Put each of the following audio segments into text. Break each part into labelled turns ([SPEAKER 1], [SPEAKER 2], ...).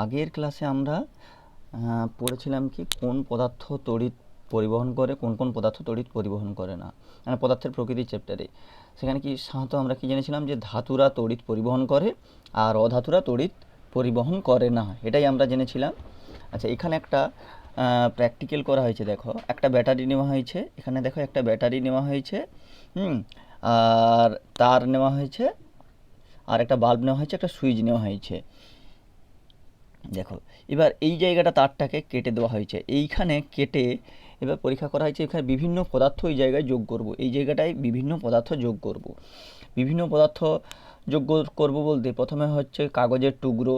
[SPEAKER 1] আগের ক্লাসে আমরা পড়েছিলাম কি কোন পদার্থ তড়িৎ পরিবহন করে, কোন কোন পদার্থ তড়িৎ পরিবহন করে না, মানে পদার্থের প্রকৃতির চ্যাপ্টারে। সেখানে কি সাধারণত আমরা কি জেনেছিলাম যে ধাতুরা তড়িৎ পরিবহন করে আর অধাতুরা তড়িৎ পরিবহন করে না, এটাই আমরা জেনেছিলাম। আচ্ছা, এখানে একটা প্র্যাকটিক্যাল করা হয়েছে। দেখো, একটা ব্যাটারি নেওয়া হয়েছে, এখানে দেখো একটা ব্যাটারি নেওয়া হয়েছে, আর তার নেওয়া হয়েছে, আর একটা বাল্ব নেওয়া হয়েছে, একটা সুইচ নেওয়া হয়েছে। দেখো, এবার এই জায়গাটা তারটাকে কেটে দেওয়া হয়েছে, এইখানে কেটে এবার পরীক্ষা করা হয়েছে। এখানে বিভিন্ন পদার্থ এই জায়গায় যোগ করব, এই জায়গাটায় বিভিন্ন পদার্থ যোগ করব। বিভিন্ন পদার্থ যোগ করব বলতে প্রথমে হচ্ছে কাগজের টুকরো,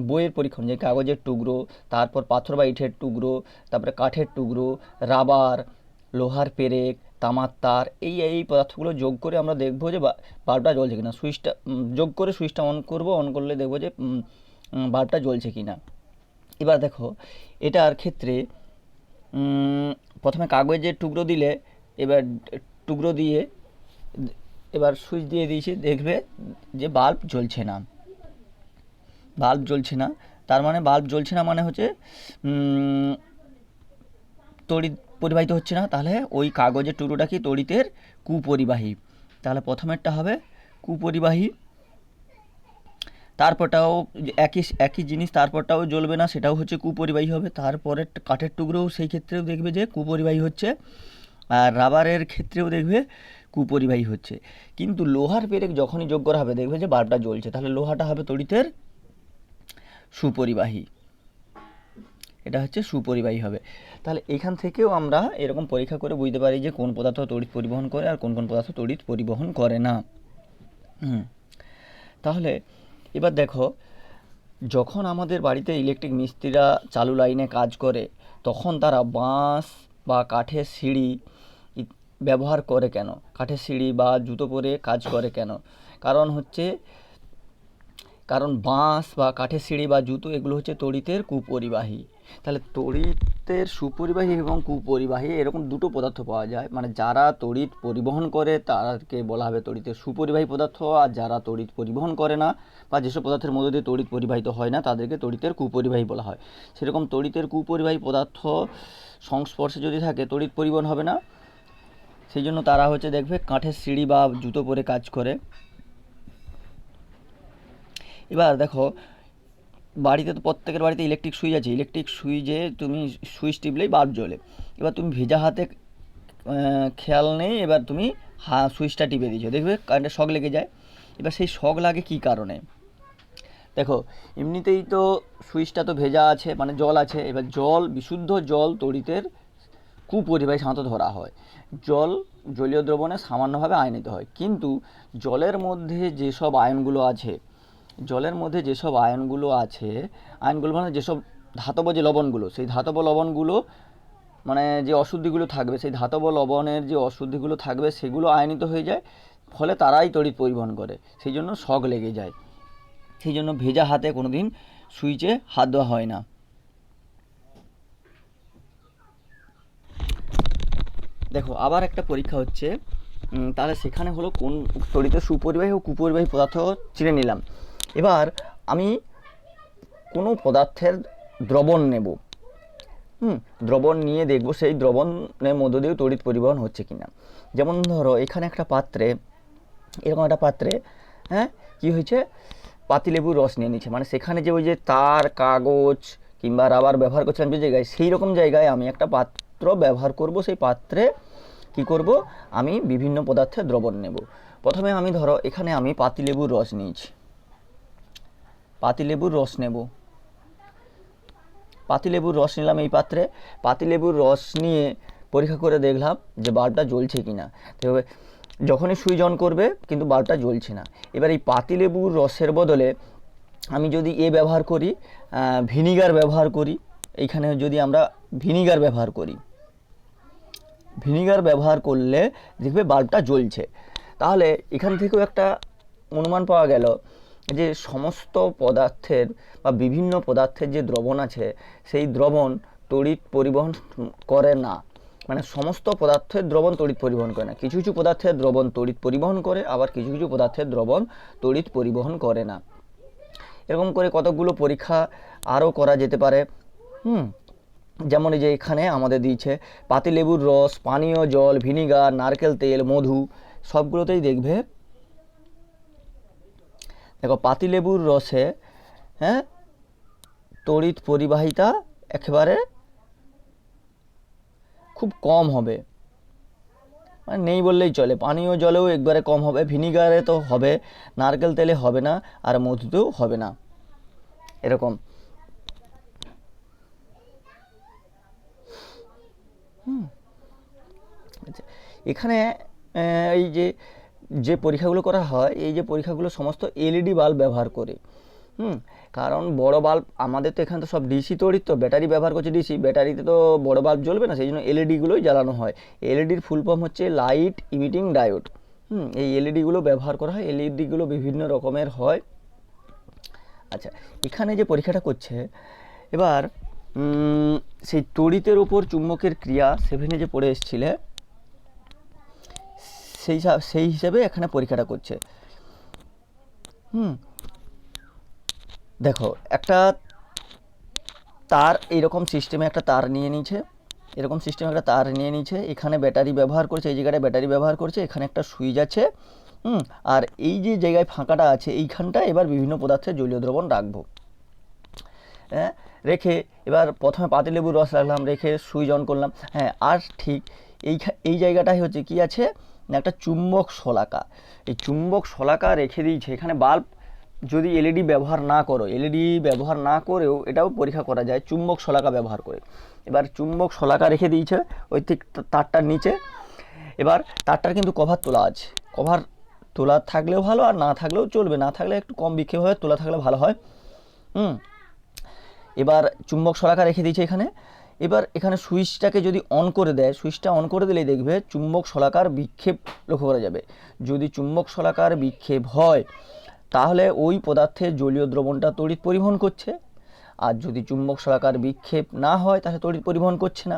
[SPEAKER 1] বইয়ের পরীক্ষা অনুযায়ী কাগজের টুকরো, তারপর পাথর বা ইটের টুকরো, তারপরে কাঠের টুকরো, রাবার, লোহার পেরেক, তামার তার, এই পদার্থগুলো যোগ করে আমরা দেখব যে বাল্বটা জ্বলছে কিনা। সুইচটা যোগ করে সুইচটা অন করব, অন করলে দেখব যে বাল্বটা জ্বলছে কিনা। এবার দেখো, এটার ক্ষেত্রে প্রথমে কাগজের টুকরো দিলে, এবার টুকরো দিয়ে এবার সুইচ দিয়ে দিয়েছি, দেখবে যে বাল্ব জ্বলছে না। বাল্ব জ্বলছে না, তার মানে বাল্ব জ্বলছে না মানে হচ্ছে তড়িৎ পরিবাহিত হচ্ছে না। তাহলে ওই কাগজের টুকরোটা কি তড়িতের কুপরিবাহী। তাহলে প্রথমেরটা হবে কুপরিবাহী, তারপরটাও একই একই জিনিস, তারপরটাও জ্বলবে না, সেটাও হচ্ছে কুপরিবাহী হবে। তারপরে কাঠের টুকরোও সেই ক্ষেত্রেও দেখবে যে কুপরিবাহী হচ্ছে, আর রাবারের ক্ষেত্রেও দেখবে কুপরিবাহী হচ্ছে। কিন্তু লোহার পেরেক যখনই যোগ করা হবে দেখবে যে বাল্বটা জ্বলছে, তাহলে লোহাটা হবে তড়িতের সুপরিবাহী, এটা হচ্ছে সুপরিবাহী হবে। তাহলে এখান থেকেও আমরা এরকম পরীক্ষা করে বুঝতে পারি যে কোন পদার্থ তড়িৎ পরিবহন করে আর কোন কোন পদার্থ তড়িৎ পরিবহন করে না। তাহলে এবার দেখো, যখন আমাদের বাড়িতে ইলেকট্রিক মিস্ত্রিরা চালু লাইনে কাজ করে, তখন তারা বাঁশ বা কাঠের সিঁড়ি ব্যবহার করে কেন? কাঠের সিঁড়ি বা জুতো পরে কাজ করে কেন? কারণ বাঁশ বা কাঠের সিঁড়ি বা জুতো এগুলো হচ্ছে তড়িতের কুপরিবাহী। তাহলে তড়িতের সুপরিবাহী এবং কুপরিবাহী এরকম দুটো পদার্থ পাওয়া যায়, মানে যারা তড়িৎ পরিবহন করে তাদেরকে বলা হবে তড়িতের সুপরিবাহী পদার্থ, আর যারা তড়িৎ পরিবহন করে না বা যেসব পদার্থের মধ্যে দিয়ে তড়িৎ পরিবাহিত হয় না তাদেরকে তড়িতের কুপরিবাহী বলা হয়। সেরকম তড়িতের কুপরিবাহী পদার্থ সংস্পর্শে যদি থাকে তড়িৎ পরিবহন হবে না, সেই জন্য তারা হচ্ছে দেখবে কাঠের সিঁড়ি বা জুতো পরে কাজ করে। এবার দেখো, বাড়িতে তো প্রত্যেকের বাড়িতে ইলেকট্রিক সুইচ আছে, ইলেকট্রিক সুইচে তুমি সুইচ টিপলেই বাল্ব জ্বলে। এবার তুমি ভেজা হাতে খেয়াল নেই, এবার তুমি সুইচটা টিপে দিয়েছো, দেখবে কারেন্টের শক লেগে যায়। এবার সেই শক লাগে কী কারণে? দেখো, এমনিতেই তো সুইচটা তো ভেজা আছে, মানে জল আছে। এবার জল, বিশুদ্ধ জল তড়িতের কুপরিবাহী সাধারণত ধরা হয়। জল জলীয় দ্রবণে সামান্যভাবে আয়নিত হয়, কিন্তু জলের মধ্যে যেসব আয়নগুলো আছে, আয়নগুলো মানে যেসব ধাতব যে লবণগুলো, সেই ধাতব লবণগুলো মানে যে অশুদ্ধিগুলো থাকবে, সেই ধাতব লবণের যে অশুদ্ধিগুলো থাকবে সেগুলো আয়নিত হয়ে যায়, ফলে তারাই তড়িৎ পরিবহন করে। সেই জন্য শক লেগে যায়, সেই জন্য ভেজা হাতে কোনো দিন সুইচে হাত দেওয়া হয় না। দেখো, আবার একটা পরীক্ষা হচ্ছে, তাহলে সেখানে হলো কোন তড়িতের সুপরিবাহী ও কুপরিবাহী পদার্থ চিনে নিলাম। এবার আমি কোনো পদার্থের দ্রবণ নেব, দ্রবণ নিয়ে দেখব সেই দ্রবণের মধ্য দিয়েও তড়িৎ পরিবহন হচ্ছে কিনা। যেমন ধরো, এখানে একটা পাত্রে, এরকম একটা পাত্রে কি হয়েছে, পাতিলেবুর রস নিয়ে নিচ্ছে, মানে সেখানে যে ওই যে তার, কাগজ কিংবা রাবার ব্যবহার করছিলাম যে জায়গায়, সেই রকম জায়গায় আমি একটা পাত্র ব্যবহার করব। সেই পাত্রে কি করব, আমি বিভিন্ন পদার্থের দ্রবণ নেব। প্রথমে আমি ধরো এখানে আমি পাতিলেবুর রস নিয়েছি, পাতিলেবুর রস নেব, পাতিলেবুর রস নিলাম এই পাত্রে। পাতিলেবুর রস নিয়ে পরীক্ষা করে দেখলাম যে বাল্বটা জ্বলছে কিনা। তবে যখনই সুইচ অন করবে কিন্তু বাল্বটা জ্বলছে না। এবার এই পাতিলেবুর রসের বদলে আমি যদি ব্যবহার করি, ভিনিগার ব্যবহার করি, এইখানে যদি আমরা ভিনিগার ব্যবহার করি, ভিনিগার ব্যবহার করলে দেখবে বাল্বটা জ্বলছে। তাহলে এখান থেকেও একটা অনুমান পাওয়া গেল যে সমস্ত পদার্থের বা বিভিন্ন পদার্থের যে দ্রবণ আছে সেই দ্রবণ তড়িৎ পরিবহন করে না। মানে সমস্ত পদার্থের দ্রবণ তড়িৎ পরিবহন করে না, কিছু কিছু পদার্থের দ্রবণ তড়িৎ পরিবহন করে, আবার কিছু কিছু পদার্থের দ্রবণ তড়িৎ পরিবহন করে না। এরকম করে কতগুলো পরীক্ষা আরও করা যেতে পারে। যেমন এই যে এখানে আমাদের দিয়েছে পাতিলেবুর রস, পানীয় জল, ভিনিগার, নারকেল তেল, মধু, সবগুলোতেই দেখবে দেখো পাতিলেবুর রসে তড়িৎ পরিবাহিতা একেবারে খুব কম হবে, মানে নেই বললেই চলে। পানীয় জলেও একবারে কম হবে, ভিনিগারে তো হবে, নারকেল তেলে হবে না, আর মধুতেও হবে না, এরকম। আচ্ছা, এখানে এই যে পরীক্ষাগুলো করা হয়, এই যে পরীক্ষাগুলো সমস্ত এলইডি বাল্ব ব্যবহার করে। কারণ বড় বাল্ব আমাদের তো এখানে তো সব ডিসি তড়িৎ, তো ব্যাটারি ব্যবহার করছে ডিসি, ব্যাটারিতে তো বড় বাল্ব জ্বলবে না, সেই জন্য এলইডিগুলোই জ্বালানো হয়। এলইডির ফুল ফর্ম হচ্ছে লাইট ইমিটিং ডায়োড। এই এলইডিগুলো ব্যবহার করা হয়, এলইডিগুলো বিভিন্ন রকমের হয়। আচ্ছা, এখানে যে পরীক্ষাটা করছে এবার সেই তড়িতের ওপর চুম্বকের ক্রিয়া 7-এ যে পড়ে এসেছিলে সেই হিসাবে এখানে পরীক্ষাটা করছে। দেখো একটা তার এইরকম সিস্টেমে একটা তার নিয়ে নিয়েছে, এরকম সিস্টেমে একটা তার নিয়ে নিয়েছে, এখানে ব্যাটারি ব্যবহার করছে, এই জায়গাটায় ব্যাটারি ব্যবহার করছে, এখানে একটা সুইচ আছে, আর এই যে জায়গায় ফাঁকাটা আছে এইখানটা এবার বিভিন্ন পদার্থের জলীয় দ্রবণ রাখবো। রেখে এবার প্রথমে পাতিলেবুর রস রাখলাম, রেখে সুইচ অন করলাম। আর ঠিক এই জায়গাটাই হচ্ছে কি আছে না, একটা চুম্বক শলাকা। এই চুম্বক শলাকা রেখে দিয়েছে এখানে। বাল্ব যদি এলইডি ব্যবহার না করো, এলইডি ব্যবহার না করেও এটাও পরীক্ষা করা যায় চুম্বক শলাকা ব্যবহার করে। এবার চুম্বক শলাকা রেখে দিয়েছে ওই ঠিক তারটার নিচে। এবার তারটার কিন্তু কভার তোলা আছে, কভার তোলা থাকলেও ভালো, আর না থাকলেও চলবে, না থাকলে একটু কম বিক্ষেপ হয়, তোলা থাকলে ভালো হয়। এবার চুম্বক শলাকা রেখে দিয়েছে এখানে। এবার এখানে সুইচটাকে যদি অন করে দেয়, সুইচটা অন করে দিলেই দেখবে চুম্বক শলাকার বিক্ষেপ লক্ষ্য করা যাবে। যদি চুম্বক শলাকার বিক্ষেপ হয় তাহলে ওই পদার্থের জলীয় দ্রবণটা তড়িৎ পরিবহন করছে, আর যদি চুম্বক শলাকার বিক্ষেপ না হয় তাহলে তড়িৎ পরিবহন করছে না।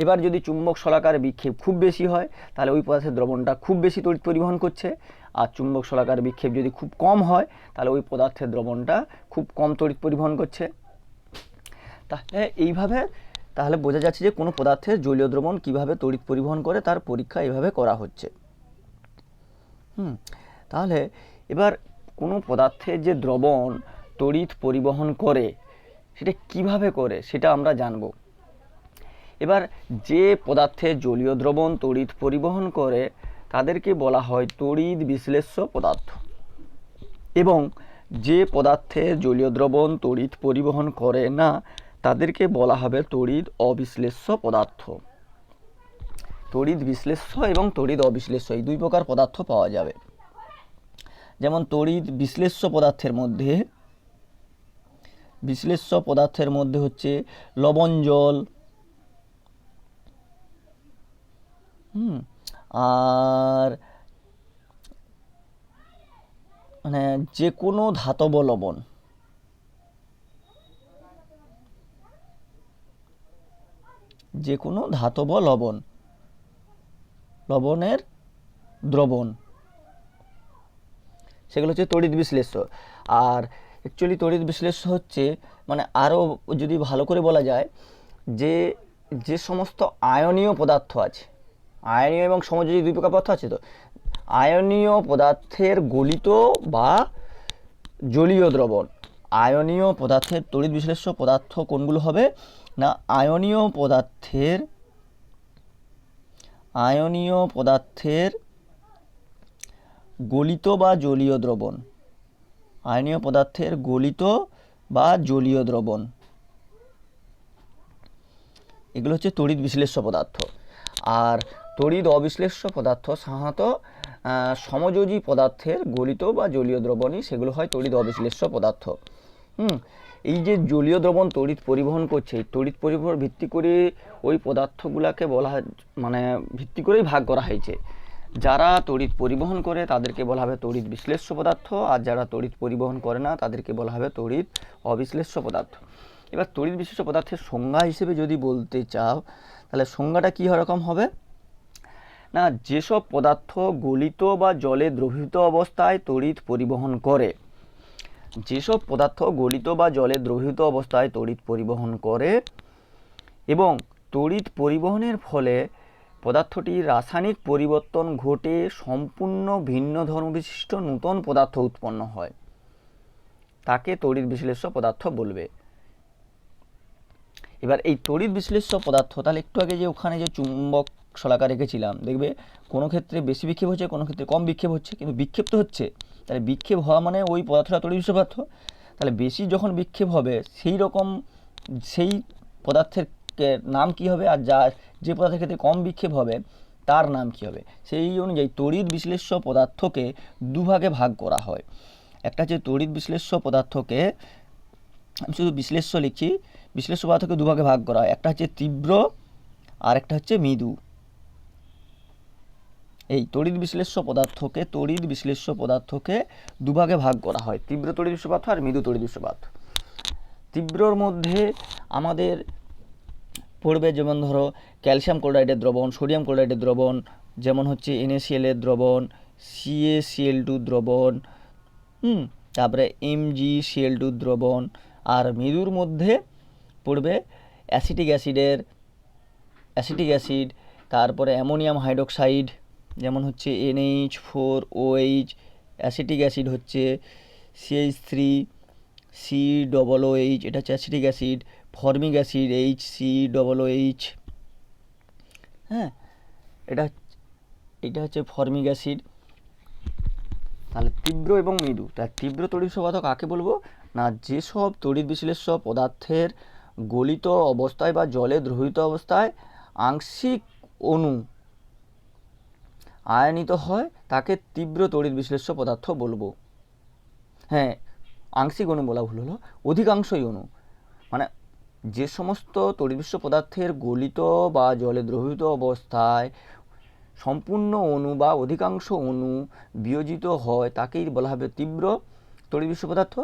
[SPEAKER 1] এবার যদি চুম্বক শলাকার বিক্ষেপ খুব বেশি হয় তাহলে ওই পদার্থের দ্রবণটা খুব বেশি তড়িৎ পরিবহন করছে, আর চুম্বক শলাকার বিক্ষেপ যদি খুব কম হয় তাহলে ওই পদার্থের দ্রবণটা খুব কম তড়িৎ পরিবহন করছে। তাহলে এইভাবে তাহলে বোঝা যাচ্ছে যে কোনো পদার্থের জলীয় দ্রবণ কিভাবে তড়িৎ পরিবহন করে তার পরীক্ষা এইভাবে করা হচ্ছে। তাহলে এবার কোনো পদার্থের যে দ্রবণ তড়িৎ পরিবহন করে সেটা কিভাবে করে সেটা আমরা জানব। এবার যে পদার্থের জলীয় দ্রবণ তড়িৎ পরিবহন করে তাদেরকে বলা হয় তড়িৎ বিশ্লেষ্য পদার্থ, এবং যে পদার্থের জলীয় দ্রবণ তড়িৎ পরিবহন করে না তাদেরকে বলা হবে তড়িৎ অবিশ্লেষ্য পদার্থ। তড়িৎ বিশ্লেষ্য এবং তড়িৎ অবিশ্লেষ্য এই দুই প্রকার পদার্থ পাওয়া যাবে। যেমন তড়িৎ বিশ্লেষ্য পদার্থের মধ্যে হচ্ছে লবণ জল, আর মানে যে কোনো ধাতব লবণ, যে কোনো ধাতব লবণের দ্রবণ, সেগুলো হচ্ছে তড়িৎ বিশ্লেষ্য। আর অ্যাকচুয়ালি তড়িৎ বিশ্লেষ্য হচ্ছে মানে আরও যদি ভালো করে বলা যায় যে সমস্ত আয়নীয় পদার্থ আছে, আয়নীয় এবং সমযোজী দুই প্রকার পদার্থ আছে, তো আয়নীয় পদার্থের গলিত বা জলীয় দ্রবণ, আয়নীয় পদার্থের তড়িৎ বিশ্লেষ্য পদার্থ কোনগুলো হবে না, আয়নীয় পদার্থের গলিত বা জলীয় দ্রবণ, আয়নীয় পদার্থের গলিত বা জলীয় দ্রবণ, এগুলো হচ্ছে তড়িৎ বিশ্লেষ্য পদার্থ। আর তড়িৎ অবিশ্লেষ্য পদার্থ সাধারণত সমযোজী পদার্থের গলিত বা জলীয় দ্রবণই সেগুলো হয় তড়িৎ অবিশ্লেষ্য পদার্থ। এই যে জলীয় দ্রবণ তড়িৎ পরিবহন করছে, তড়িৎ পরিবহন ভিত্তি করে ওই পদার্থগুলোকে বলা হয় মানে ভিত্তি করেই ভাগ করা হয়েছে। যারা তড়িৎ পরিবহন করে তাদেরকে বলা হবে তড়িৎ বিশ্লেষ্য পদার্থ, আর যারা তড়িৎ পরিবহন করে না তাদেরকে বলা হবে তড়িৎ অবিশ্লেষ্য পদার্থ। এবার তড়িৎ বিশ্লেষ্য পদার্থের সংজ্ঞা হিসেবে যদি বলতে চাও তাহলে সংজ্ঞাটা কী রকম হবে না, যেসব পদার্থ গলিত বা জলে দ্রবীভূত অবস্থায় তড়িৎ পরিবহন করে যেসব পদার্থ গলিত বা জলে দ্রবীভূত অবস্থায় তড়িৎ পরিবহন করে এবং তড়িৎ পরিবহনের ফলে পদার্থটির রাসায়নিক পরিবর্তন ঘটে সম্পূর্ণ ভিন্ন ধর্মবিশিষ্ট নূতন পদার্থ উৎপন্ন হয়, তাকে তড়িৎ বিশ্লেষ্য পদার্থ বলবে। এবার এই তড়িৎ বিশ্লেষ্য পদার্থ, তাহলে একটু আগে যে ওখানে যে চুম্বক শলাকা রেখেছিলাম, দেখবে কোনো ক্ষেত্রে বেশি বিক্ষেপ হচ্ছে, কোনো ক্ষেত্রে কম বিক্ষেপ হচ্ছে, কিন্তু বিক্ষেপ তো হচ্ছে। তাহলে বিক্ষেপ হওয়া মানে ওই পদার্থটা তড়িৎ বিশ্লেষ্য পদার্থ। তাহলে বেশি যখন বিক্ষেপ হবে সেই রকম সেই পদার্থের নাম কি হবে, আর যে পদার্থের ক্ষেত্রে কম বিক্ষেপ হবে তার নাম কি হবে। সেই অনুযায়ী তড়িৎ বিশ্লেষ্য পদার্থকে দুভাগে ভাগ করা হয়। একটা হচ্ছে তড়িৎ বিশ্লেষ্য পদার্থকে, আমি শুধু বিশ্লেষ্য লিখছি, বিশ্লেষ্য পদার্থকে দুভাগে ভাগ করা হয়। একটা হচ্ছে তীব্র আর একটা হচ্ছে মৃদু। এই তড়িৎ বিশ্লেষ্য পদার্থকে দুভাগে ভাগ করা হয়, তীব্র তড়িৎ বিশ্লেষ্য পদার্থ আর মৃদু তড়িৎ বিশ্লেষ্য পদার্থ। তীব্রর মধ্যে আমাদের পড়বে যেমন ধরো ক্যালসিয়াম ক্লোরাইডের দ্রবণ, সোডিয়াম ক্লোরাইডের দ্রবণ, যেমন হচ্ছে NaCl এর দ্রবণ, CaCl2 দ্রবণ, তারপরে MgCl2 দ্রবণ। আর মৃদুর মধ্যে পড়বে অ্যাসিটিক অ্যাসিড, তারপরে অ্যামোনিয়াম হাইড্রোক্সাইড, যেমন হচ্ছে NH4OH, অ্যাসিটিক অ্যাসিড হচ্ছে CH3COOH, এটা হচ্ছে acetic acid, formic acid HCOOH, হ্যাঁ, এটা হচ্ছে ফর্মিক অ্যাসিড। তাহলে তীব্র এবং মৃদু। তাহলে তীব্র তড়িৎ বিশ্লেষ্য পদার্থ কাকে বলবো না, যেসব তড়িৎ বিশ্লেষ্য পদার্থের গলিত অবস্থায় বা জলে দ্রবীভূত অবস্থায় আংশিক অণু আয়নিত হয় তাকে তীব্র তড়িৎ বিশ্লেষ্য পদার্থ বলবো। হ্যাঁ, আংশিক অণু বলা ভুল হলো, অধিকাংশই অণু, মানে যে সমস্ত তড়িৎ বিশ্লেষ্য পদার্থের গলিত বা জলে দ্রবীভূত অবস্থায় সম্পূর্ণ অণু বা অধিকাংশ অণু বিয়োজিত হয় তাকেই বলা হবে তীব্র তড়িৎ বিশ্লেষ্য পদার্থ।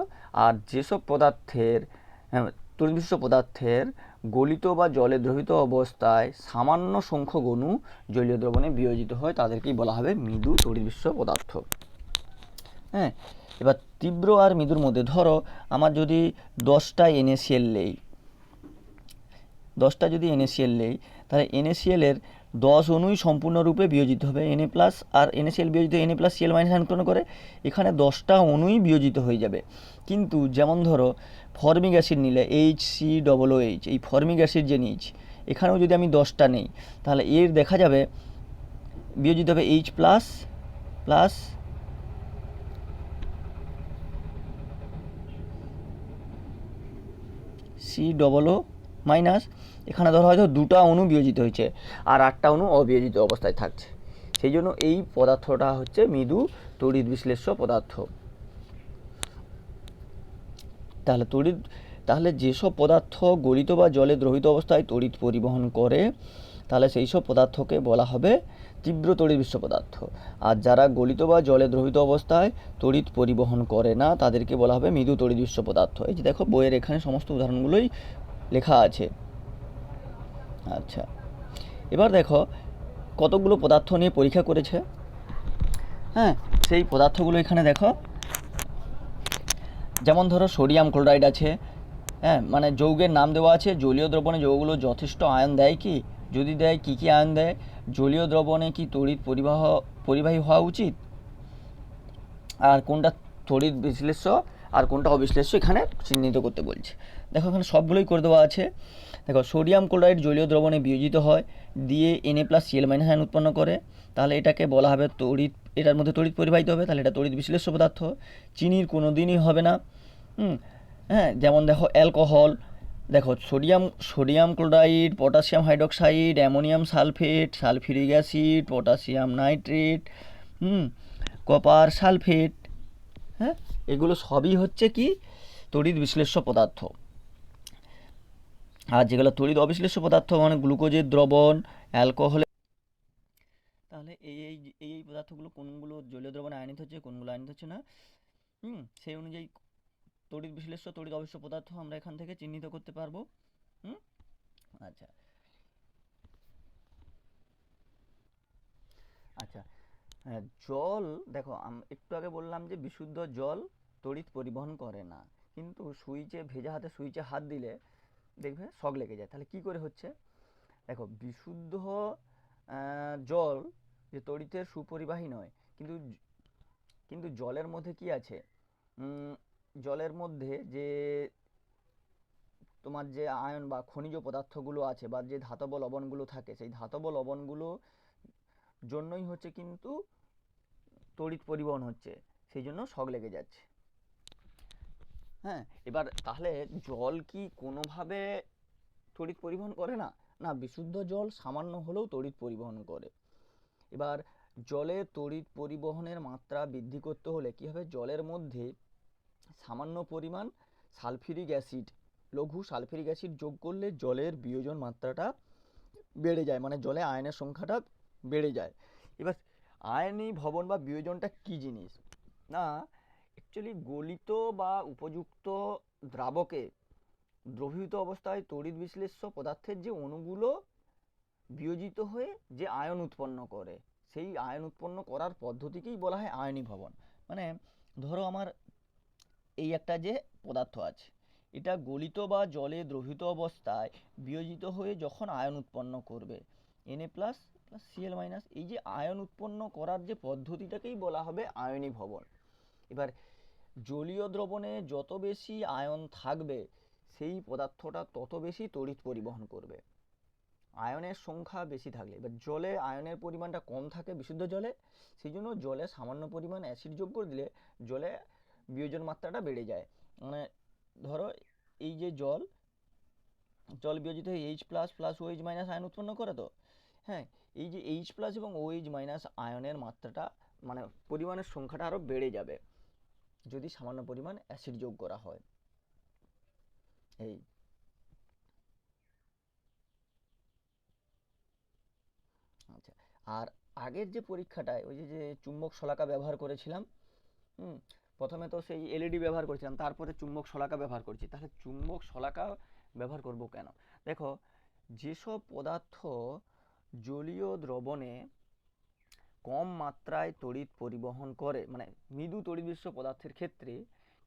[SPEAKER 1] আর যেসব পদার্থের তড়িৎ বিশ্লেষ্য পদার্থের গলিত বা জলে দ্রবীভূত অবস্থায় সামান্য সংখ্যক অণু জলীয় দ্রবণে বিয়োজিত হয় তাদেরকেই বলা হবে মৃদু তড়িৎ বিশ্লেষ্য পদার্থ। হ্যাঁ, এবার তীব্র আর মৃদুর মধ্যে ধরো আমার যদি 10টা NaCl নেই, 10টা যদি NaCl নেই, তাহলে NaCl এর 10 অণুই সম্পূর্ণরূপে বিয়োজিত হবে, Na+ আর NaCl বিয়োজিত Na+Cl- আয়ন উৎপন্ন করে, এখানে 10টা অণুই বিয়োজিত হয়ে যাবে। কিন্তু যেমন ধরো ফর্মিক অ্যাসিড নিলে HCOOH, এই ফর্মিক অ্যাসিড যে নিয়েছি, এখানেও যদি আমি 10টা নেই তাহলে এর দেখা যাবে বিয়োজিত হবে H+, COO-, এখানে ধরো হয়তো 2টা অণু বিয়োজিত হয়েছে আর 8টা অণু অবিয়োজিত অবস্থায় থাকছে, সেই জন্য এই পদার্থটা হচ্ছে মৃদু তড়িৎ বিশ্লেষ্য পদার্থ। তাহলে যেসব পদার্থ গলিত বা জলে দ্রবীভূত অবস্থায় তড়িৎ পরিবহন করে তাহলে সেই সব পদার্থকে বলা হবে তীব্র তড়িৎ বিশ্লেষ্য পদার্থ। আর যারা গলিত বা জলে দ্রবীভূত অবস্থায় তড়িৎ পরিবহন করে না তাদেরকে বলা হবে মৃদু তড়িৎ বিশ্লেষ্য পদার্থ। এই যে দেখো বইয়ের এখানে সমস্ত উদাহরণগুলোই লেখা আছে। আচ্ছা, এবার দেখো কতগুলো পদার্থ নিয়ে পরীক্ষা করেছে। হ্যাঁ, সেই পদার্থগুলো এখানে দেখো, যেমন ধরো সোডিয়াম ক্লোরাইড আছে, হ্যাঁ, মানে যৌগের নাম দেওয়া আছে, জলীয় দ্রবণে যৌগগুলো যথেষ্ট আয়ন দেয় কি, যদি দেয় কী কী আয়ন দেয়, জলীয় দ্রবণে কি তড়িৎ পরিবাহী হওয়া উচিত, আর কোনটা তড়িৎ বিশ্লেষ্য আর কোনটা অবিশ্লেষ্য এখানে চিহ্নিত করতে বলছে। দেখো এখানে সবগুলোই করে দেওয়া আছে। দেখো সোডিয়াম ক্লোরাইড জলীয় দ্রবণে বিয়োজিত হয় দিয়ে Na+Cl- আয়ন উৎপন্ন করে, তাহলে এটাকে বলা হবে তড়িৎ, এটার মধ্যে তড়িৎ পরিবাহিত হবে, তাহলে এটা তড়িৎ বিশ্লেষ্য পদার্থ। চিনির কোনো দিনই হবে না। হ্যাঁ, যেমন দেখো অ্যালকোহল, দেখো sodium chloride, potassium hydroxide, ammonium sulphate, sulphuric acid, potassium nitrate, copper sulphate, হ্যাঁ, এগুলো সবই হচ্ছে কি তড়িৎ বিশ্লেষ্য পদার্থ। আর যেগুলো তড়িৎ অবিশ্লেষ্য পদার্থ মানে গ্লুকোজের দ্রবণ, অ্যালকোহল, তাহলে এই পদার্থগুলো কোনগুলো জলীয় দ্রবণে আয়নিত হচ্ছে কোনগুলো আয়নিত হচ্ছে না, সেই অনুযায়ী তড়িৎ বিশ্লেষ্য তড়িৎ অবিশ্লেষ্য পদার্থ আমরা এখান থেকে চিহ্নিত করতে পারবো। আচ্ছা আচ্ছা, জল দেখো একটু আগে বললাম যে বিশুদ্ধ জল তড়িৎ পরিবহন করে না, কিন্তু সুইচে ভেজা হাতে সুইচে হাত দিলে দেখবে শক লেগে যায়। তাহলে কি করে হচ্ছে? দেখো, বিশুদ্ধ জল যে তড়িতের সুপরিবাহী নয়, কিন্তু কিন্তু জলের মধ্যে কি আছে? জলের মধ্যে যে তোমার যে আয়ন বা খনিজ পদার্থগুলো আছে বা যে ধাতব লবণগুলো থাকে, সেই ধাতব লবণগুলো জন্যই হচ্ছে কিন্তু তড়িৎ পরিবহন হচ্ছে, সেই জন্য শক লেগে যাচ্ছে। হ্যাঁ, এবার তাহলে জল কি কোনোভাবে তড়িৎ পরিবহন করে না? না, বিশুদ্ধ জল সামান্য হলেও তড়িৎ পরিবহন করে। এবার জলে তড়িৎ পরিবহনের মাত্রা বৃদ্ধি করতে হলে কী হবে? জলের মধ্যে সামান্য পরিমাণ সালফিউরিক অ্যাসিড, লঘু সালফিউরিক অ্যাসিড যোগ করলে জলের বিয়োজন মাত্রাটা বেড়ে যায়, মানে জলে আয়নের সংখ্যাটা বেড়ে যায়। এবার আয়নী ভবন বা বিয়োজনটা কী জিনিস? না, অ্যাকচুয়ালি গলিত বা উপযুক্ত দ্রাবকে দ্রবীভূত অবস্থায় তড়িৎ বিশ্লেষ্য পদার্থের যে অণুগুলো বিয়োজিত হয়ে যে আয়ন উৎপন্ন করে, সেই আয়ন উৎপন্ন করার পদ্ধতিকেই বলা হয় আয়নীভবন। মানে ধরো আমার এই একটা যে পদার্থ আছে, এটা গলিত বা জলে দ্রবীভূত অবস্থায় বিয়োজিত হয়ে যখন আয়ন উৎপন্ন করবে Na plus plus Cl minus, এই যে আয়ন উৎপন্ন করার যে পদ্ধতিটাকেই বলা হবে আয়নীভবন। এবার জলীয় দ্রবণে যত বেশি আয়ন থাকবে সেই পদার্থটা তত বেশি তড়িৎ পরিবহন করবে। আয়নের সংখ্যা বেশি থাকলে, এবার জলে আয়নের পরিমাণটা কম থাকে বিশুদ্ধ জলে, সেই জন্য জলে সামান্য পরিমাণ অ্যাসিড যোগ করে দিলে জলে বিয়োজন মাত্রাটা বেড়ে যায়। মানে ধরো এই যে জল বিয়োজিত হয়ে H plus plus OH minus ion উৎপন্ন করে, তো হ্যাঁ, এই যে H প্লাস এবং OH মাইনাস আয়নের মাত্রাটা মানে পরিমাণের সংখ্যাটা আরও বেড়ে যাবে যদি সামান্য পরিমাণ অ্যাসিড যোগ করা হয়। এই আচ্ছা, আর আগের যে পরীক্ষাটায় ওই যে চুম্বক শলাকা ব্যবহার করেছিলাম, প্রথমে তো সেই এলইডি ব্যবহার করেছিলাম, তারপরে চুম্বক শলাকা ব্যবহার করছি। তাহলে চুম্বক শলাকা ব্যবহার করব কেন? দেখো, যেসব পদার্থ জলীয় দ্রবণে কম মাত্রায় তড়িৎ পরিবহন করে, মানে মৃদু তড়িৎবিশ্ব পদার্থের ক্ষেত্রে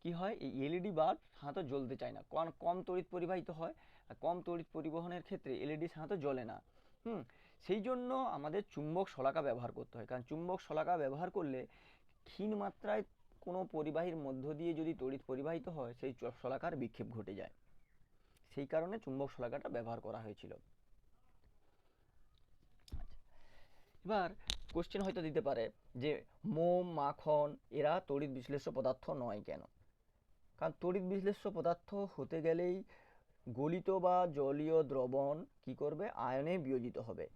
[SPEAKER 1] কি হয়, এই এলইডি বাল্ব সাধারণত জ্বলতে চায় না, কারণ কম তড়িৎ পরিবাহিত হয়। আর কম তড়িৎ পরিবহনের ক্ষেত্রে এলইডি সাধারণত জ্বলে না। সেই জন্য আমাদের চুম্বক শলাকা ব্যবহার করতে হয়, কারণ চুম্বক শলাকা ব্যবহার করলে ক্ষীণ মাত্রায় কোনো পরিবাহীর মধ্য দিয়ে যদি তড়িৎ পরিবাহিত হয়, সেই শলাকার বিক্ষেপ ঘটে যায়। সেই কারণে চুম্বক শলাকাটা ব্যবহার করা হয়েছিল। এবার কোশ্চেন হয়তো দিতে পারে যে মোম, মাখন এরা তড়িৎ বিশ্লেষ্য পদার্থ নয় কেন? কারণ তড়িৎ বিশ্লেষ্য পদার্থ হতে গেলেই গলিত বা জলীয় দ্রবণ কি করবে? আয়নে বিয়োজিত হবে।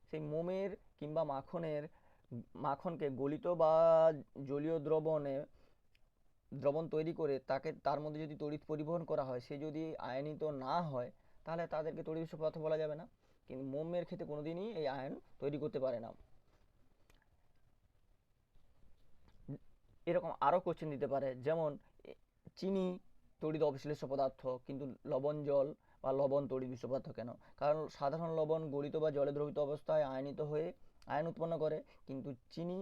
[SPEAKER 1] সেই মোমের কিংবা মাখনকে গলিত বা জলীয় দ্রবণ তৈরি করে তার মধ্যে যদি তড়িৎ পরিবহন করা হয়, সে যদি আয়নিত না হয়, তাহলে তাদেরকে তড়িৎ বিশ্লেষ্য পদার্থ বলা যাবে না। কিন্তু মোমের ক্ষেত্রে কোনোদিনই এই আয়ন তৈরি করতে পারে না। এরকম আরও কোশ্চেন দিতে পারে, যেমন চিনি তড়িৎ অবিশ্লেষ্য পদার্থ, কিন্তু লবণ জল বা লবণ তড়িৎ বিশ্লেষ্য পদার্থ কেন? কারণ সাধারণ লবণ গলিত বা জলে দ্রবীভূত অবস্থায় আয়নিত হয়ে আয়ন উৎপন্ন করে, কিন্তু চিনি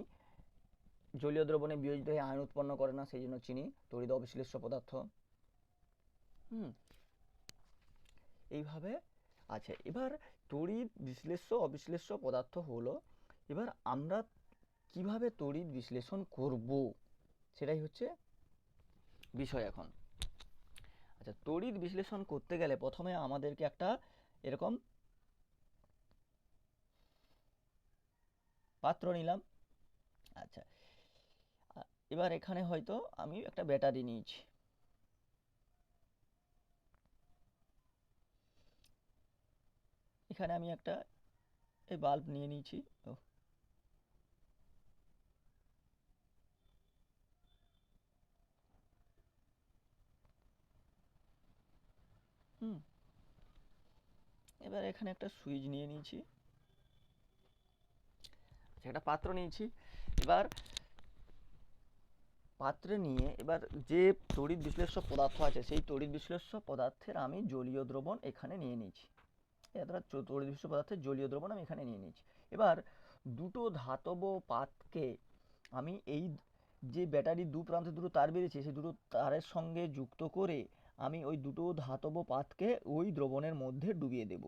[SPEAKER 1] জলীয় দ্রবণে বিয়োজিত হয়ে আয়ন উৎপন্ন করে না, সেই জন্য চিনি তড়িৎ অবিশ্লেষ্য পদার্থ। এইভাবে আছে। এবার তড়িৎ বিশ্লেষ্য অবিশ্লেষ্য পদার্থ হলো, এবার আমরা কিভাবে তড়িৎ বিশ্লেষণ করব সেটাই হচ্ছে বিষয় এখন। আচ্ছা, তড়িৎ বিশ্লেষণ করতে গেলে প্রথমে আমাদেরকে একটা এরকম পাত্র নিলাম। আচ্ছা, এবার এখানে হয়তো আমি একটা ব্যাটারি নিয়েছি, এখানে আমি একটা এই বাল্ব নিয়ে নিয়েছি। এবার এখানে একটা সুইচ নিয়ে নিয়েছি, একটা পাত্র নিয়েছি। এবার পাত্রে নিয়ে এবার যে তড়িৎ বিশ্লেষ্য পদার্থ আছে, সেই তড়িৎ বিশ্লেষ্য পদার্থের আমি জলীয় দ্রবণ এখানে নিয়ে নিয়েছি। এবার তড়িৎ বিশ্লেষ্য পদার্থের জলীয় দ্রবণ আমি এখানে নিয়ে নিয়েছি। এবার দুটো ধাতব পাতকে আমি এই যে ব্যাটারির দু প্রান্তে দুটো তার বেরিয়েছে সেই দুটো তারের সঙ্গে যুক্ত করে আমি ওই দুটো ধাতব পাতকে ওই দ্রবণের মধ্যে ডুবিয়ে দেব।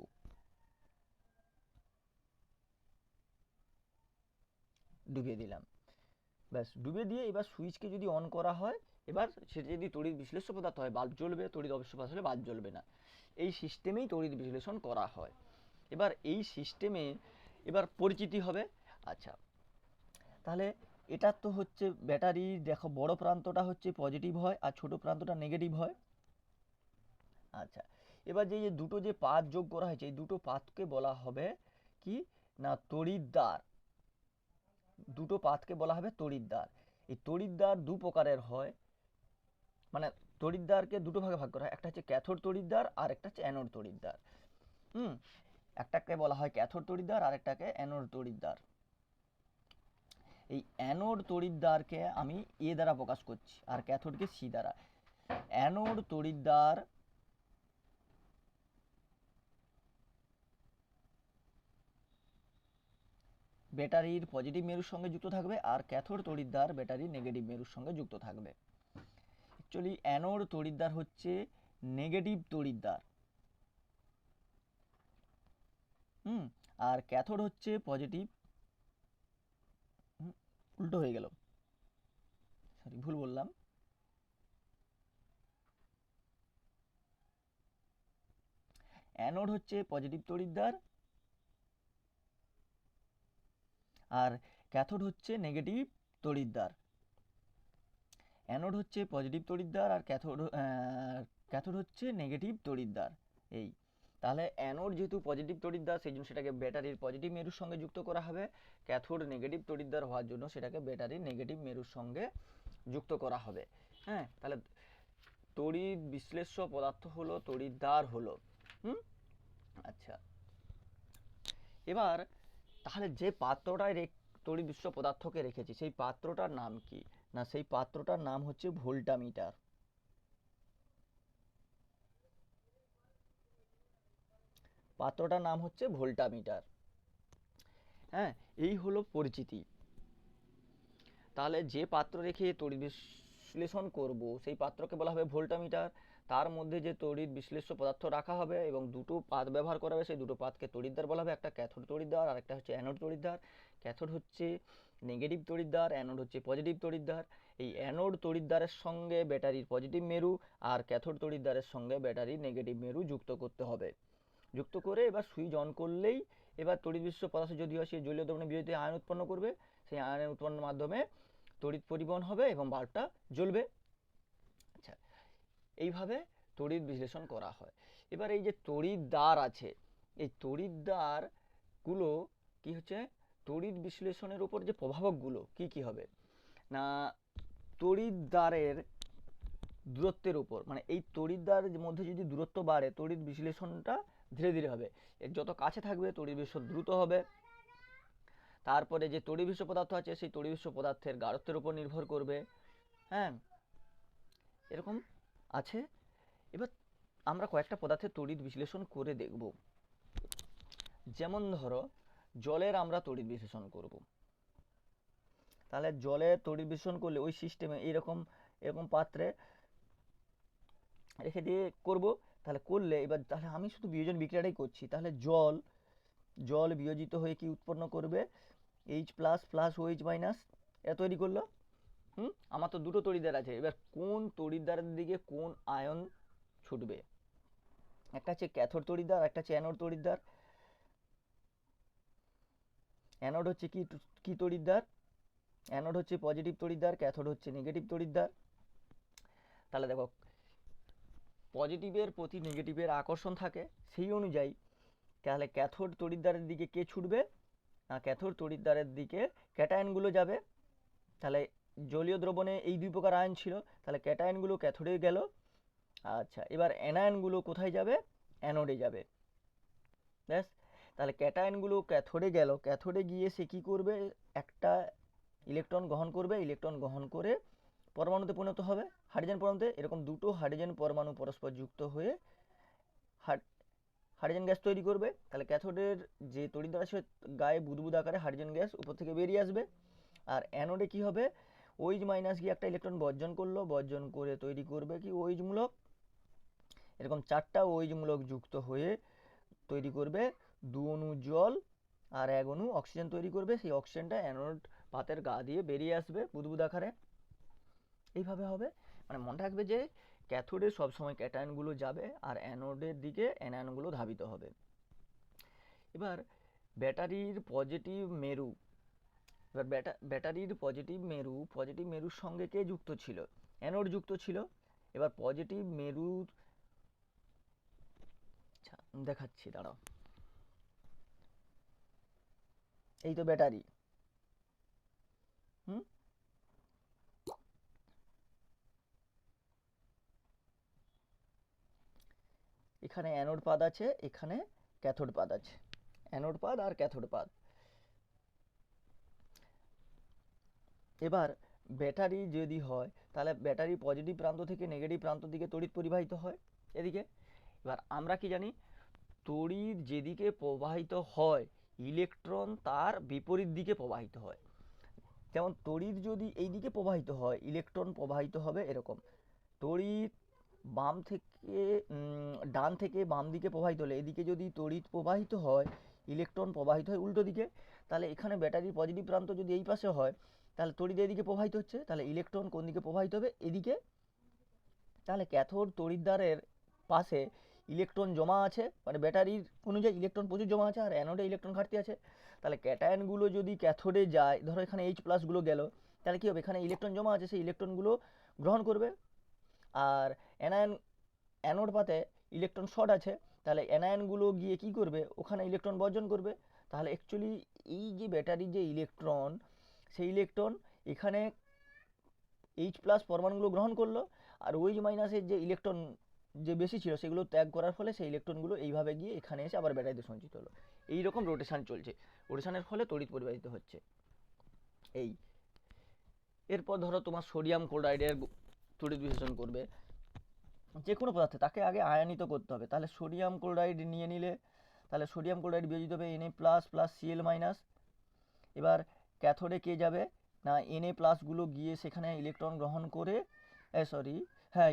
[SPEAKER 1] ডুবিয়ে দিলাম, ব্যাস ডুবিয়ে দিয়ে এবার সুইচকে যদি অন করা হয়, এবার সেটা যদি তড়িৎ বিশ্লেষ্য পদার্থ হয় বাল্ব জ্বলবে, তড়িৎ অবশ্য পদার্থ হলে বাল্ব জ্বলবে না। এই সিস্টেমেই তড়িৎ বিশ্লেষণ করা হয়। এবার এই সিস্টেমে এবার পরিচিতি হবে। আচ্ছা, তাহলে এটা তো হচ্ছে ব্যাটারি, দেখো বড় প্রান্তটা হচ্ছে পজিটিভ হয় আর ছোট প্রান্তটা নেগেটিভ হয়। আচ্ছা, এবার যে দুটো যে পাত যোগ করা হয়েছে এই দুটো পাতকে বলা হবে কি না তড়িৎদ্বার। দুটো পাতকে বলা হবে তড়িৎদ্বার। এই তড়িৎদ্বার দু প্রকারের হয়, মানে তড়িৎদ্বারকে দুটো ভাগে ভাগ করা হয়, একটা হচ্ছে ক্যাথোড তড়িৎদ্বার আর একটা হচ্ছে অ্যানোড তড়িৎদ্বার। একটাকে বলা হয় ক্যাথোড তড়িৎদ্বার আর একটাকে অ্যানোড তড়িৎদ্বার। এই অ্যানোড তড়িৎদ্বারকে আমি এ দ্বারা প্রকাশ করছি আর ক্যাথোডকে সি দ্বারা। অ্যানোড তড়িৎদ্বার ব্যাটারির পজিটিভ মেরুর সঙ্গে যুক্ত থাকবে আর ক্যাথোড তড়িৎদ্বার ব্যাটারির নেগেটিভ মেরুর সঙ্গে যুক্ত থাকবে। অ্যাকচুয়ালি অ্যানোড তড়িৎদ্বার হচ্ছে নেগেটিভ তড়িৎদ্বার, আর ক্যাথোড হচ্ছে পজিটিভ। উল্টো হয়ে গেল, সরি ভুল বললাম। অ্যানোড হচ্ছে পজিটিভ তড়িৎদ্বার আর ক্যাথোড হচ্ছে নেগেটিভ তড়িৎদ্বার। অ্যানোড হচ্ছে পজিটিভ তড়িৎদ্বার আর ক্যাথোড হচ্ছে নেগেটিভ তড়িৎদ্বার। এই তাহলে অ্যানোড যেহেতু পজিটিভ তড়িৎদ্বার সেই জন্য সেটাকে ব্যাটারির পজিটিভ মেরুর সঙ্গে যুক্ত করা হবে, ক্যাথোড নেগেটিভ তড়িৎদ্বার হওয়ার জন্য সেটাকে ব্যাটারির নেগেটিভ মেরুর সঙ্গে যুক্ত করা হবে। হ্যাঁ, তাহলে তড়িৎ বিশ্লেষ্য পদার্থ হলো তড়িৎদ্বার হলো। আচ্ছা, এবার তাহলে যে পাত্রটায় তড়িৎ বিশ্লেষ্য পদার্থকে রেখেছি সেই পাত্রটার নাম কি না, সেই পাত্রটার নাম হচ্ছে ভোল্টামিটার। পাত্রটার নাম হচ্ছে ভোল্টামিটার। হ্যাঁ, এই হলো পরিচিতি। তাহলে যে পাত্র রেখে তড়িৎ বিশ্লেষণ করব সেই পাত্রকে বলা হবে ভোল্টামিটার। তার মধ্যে যে তড়িৎ বিশ্লেষ্য পদার্থ রাখা হবে এবং দুটো পাত ব্যবহার করা হবে সেই দুটো পাতকে তড়িৎদ্বার বলা হবে, একটা ক্যাথোড তড়িৎদ্বার আর একটা হচ্ছে অ্যানোড তড়িৎদ্বার। ক্যাথোড হচ্ছে নেগেটিভ তড়িৎদ্বার, অ্যানোড হচ্ছে পজিটিভ তড়িৎদ্বার। এই অ্যানোড তড়িৎদ্বারের সঙ্গে ব্যাটারির পজিটিভ মেরু আর ক্যাথোড তড়িৎদ্বারের সঙ্গে ব্যাটারির নেগেটিভ মেরু যুক্ত করতে হবে। যুক্ত করে এবার সুইচ অন করলেই এবার তড়িৎ বিশ্লেষ্য পদার্থ যদি হয় সেই জলীয় দ্রবণে বিয়োজিত আয়ন উৎপন্ন করবে, সেই আয়নের উৎপন্নের মাধ্যমে তড়িৎ পরিবহন হবে এবং বাল্বটা জ্বলবে। আচ্ছা, এইভাবে তড়িৎ বিশ্লেষণ করা হয়। এবার এই যে তড়িৎদ্বার আছে এই তড়িৎদ্বারগুলো কি হচ্ছে, তড়িৎ বিশ্লেষণের উপর যে প্রভাবকগুলো কি কি হবে না, তড়িৎদ্বারের দূরত্বের উপর, মানে এই তড়িৎদ্বারের মধ্যে যদি দূরত্ব বাড়ে তড়িৎ বিশ্লেষণটা ধীরে ধীরে হবে, এর যত কাছে থাকবে তড়িৎ বিশ্লেষণ দ্রুত হবে। তারপরে যে তড়িৎ বিশ্লেষ্য পদার্থ আছে সেই তড়িৎ বিশ্লেষ্য পদার্থের গাঢ়ত্বের উপর নির্ভর করবে। হ্যাঁ, এরকম আছে। এবার আমরা কয়েকটা পদার্থের তড়িৎ বিশ্লেষণ করে দেখব। যেমন ধরো জলের আমরা তড়িৎ বিশ্লেষণ করব। তাহলে জলের তড়িৎ বিশ্লেষণ করলে ওই সিস্টেমে এরকম পাত্রে রেখে দিয়ে করব। তাহলে করলে এবার তাহলে আমি শুধু বিয়োজন বিক্রিয়াটাই করছি। তাহলে জল বিয়োজিত হয়ে কি উৎপন্ন করবে, H plus plus OH minus, এটা তৈরি করলো। আমার তো দুটো তড়িৎদ্বার আছে, এবার কোন তড়িৎদ্বারের দিকে কোন আয়ন ছুটবে, একটা হচ্ছে ক্যাথোড তড়িৎদ্বার একটা হচ্ছে অ্যানোড তড়িৎদ্বার। অ্যানোড হচ্ছে কি তড়িৎদ্বার, অ্যানোড হচ্ছে পজিটিভ তড়িৎদ্বার, ক্যাথোড হচ্ছে নেগেটিভ তড়িৎদ্বার। তাহলে দেখো পজিটিভের প্রতি নেগেটিভের আকর্ষণ থাকে, সেই অনুযায়ী তাহলে ক্যাথোড তড়িৎদ্বারের দিকে কে ছুটবে না, ক্যাথোড তড়িৎদ্বারের দিকে ক্যাটায়নগুলো যাবে। তাহলে জলীয় দ্রবণে এই দুই প্রকার আয়ন ছিল, তাহলে ক্যাটায়নগুলো ক্যাথোডে গেল। আচ্ছা, এবার অ্যানায়নগুলো কোথায় যাবে, অ্যানোডে যাবে। ব্যাস, তাহলে ক্যাটায়নগুলো ক্যাথোডে গেল, ক্যাথোডে গিয়ে সে কী করবে, একটা ইলেকট্রন গ্রহণ করবে, ইলেকট্রন গ্রহণ করে পরমাণুতে পরিণত হবে, হাইড্রোজেন পরমাণুতে। এরকম দুটো হাইড্রোজেন পরমাণু পরস্পর যুক্ত হয়ে হাইড্রোজেন গ্যাস তৈরি করবে। তাহলে ক্যাথোডের যে তড়িৎদ্বার আছে গায়ে বুদবুদ আকারে হাইড্রোজেন গ্যাস উপর থেকে বেরিয়ে আসবে। আর অ্যানোডে কি হবে, ওইচ মাইনাস গিয়ে একটা ইলেকট্রন বর্জন করলো, বর্জন করে তৈরি করবে কি ওইচ মূলক, এরকম 4টা ওইচ মূলক যুক্ত হয়ে তৈরি করবে 2 অণু জল আর 1 অণু অক্সিজেন তৈরি করবে। সেই অক্সিজেনটা অ্যানোড পাতের গা দিয়ে বেরিয়ে আসবে বুদবুদ আকারে। এইভাবে হবে, মানে মনে রাখবে যে ক্যাথোডে সবসময় ক্যাটায়নগুলো যাবে আর অ্যানোডের দিকে অ্যানায়নগুলো ধাবিত হবে। এবার ব্যাটারির পজিটিভ মেরু, এবার ব্যাটারির পজিটিভ মেরুর সঙ্গে কে যুক্ত ছিল? অ্যানোড যুক্ত ছিল। এবার পজিটিভ মেরুর দেখাচ্ছি, দাঁড়াও, এই তো ব্যাটারি, এখানে অ্যানোড পাদ আছে, এখানে ক্যাথোড পাদ আছে, অ্যানোড পাদ আর ক্যাথোড পাদ। এবার ব্যাটারি যদি হয় তাহলে ব্যাটারি পজিটিভ প্রান্ত থেকে নেগেটিভ প্রান্ত দিকে তড়িৎ পরিবাহিত হয় এদিকে। এবার আমরা কি জানি, তড়িৎ যেদিকে প্রবাহিত হয় ইলেকট্রন তার বিপরীত দিকে প্রবাহিত হয়। যেমন তড়িৎ যদি এই দিকে প্রবাহিত হয় ইলেকট্রন প্রবাহিত হবে এরকম। তড়িৎ বাম থেকে ডান থেকে বাম দিকে প্রবাহিত হলে এদিকে যদি তড়িৎ প্রবাহিত হয় ইলেকট্রন প্রবাহিত হয় উল্টো দিকে, তাহলে এখানে ব্যাটারির পজিটিভ প্রান্ত যদি এই পাশে হয় তাহলে তড়িৎ এদিকে প্রবাহিত হচ্ছে, তাহলে ইলেকট্রন কোন দিকে প্রবাহিত হবে? এদিকে। তাহলে ক্যাথোড তড়িৎদ্বারের পাশে ইলেকট্রন জমা আছে, মানে ব্যাটারির অনুযায়ী ইলেকট্রন প্রচুর জমা আছে আর অ্যানোডে ইলেকট্রন ঘাটতি আছে। তাহলে ক্যাটায়নগুলো যদি ক্যাথোডে যায়, ধরো এখানে এইচ প্লাসগুলো গেল, তাহলে কী হবে? এখানে ইলেকট্রন জমা আছে, সেই ইলেকট্রনগুলো গ্রহণ করবে। আর অ্যানোড পাতে ইলেকট্রন শর্ট আছে, তাহলে অ্যানায়নগুলো গিয়ে কি করবে? ওখানে ইলেকট্রন বর্জন করবে। তাহলে অ্যাকচুয়ালি এই যে ব্যাটারির যে ইলেকট্রন, সেই ইলেকট্রন এখানে এইচ প্লাস পরমাণুগুলো গ্রহণ করলো, আর ওইচ মাইনাসের যে ইলেকট্রন যে বেশি ছিল সেগুলো ত্যাগ করার ফলে সেই ইলেকট্রনগুলো এইভাবে গিয়ে এখানে এসে আবার ব্যাটারিতে সঞ্চিত হলো। এইরকম রোটেশন চলছে, রোটেশনের ফলে তড়িৎ পরিবাহিত হচ্ছে। এই এরপর ধরো তোমার সোডিয়াম ক্লোরাইডের তড়িৎ বিশ্লেষণ করবে যে কোনো পদার্থে, তাকে আগে আয়নিত করতে হবে। তাহলে সোডিয়াম ক্লোরাইড নিয়ে নিলে, তাহলে সোডিয়াম ক্লোরাইড বিয়োজিত হবে Na plus plus Cl minus. এবার ক্যাথোডে কে যাবে না, Na প্লাসগুলো গিয়ে সেখানে ইলেকট্রন গ্রহণ করে,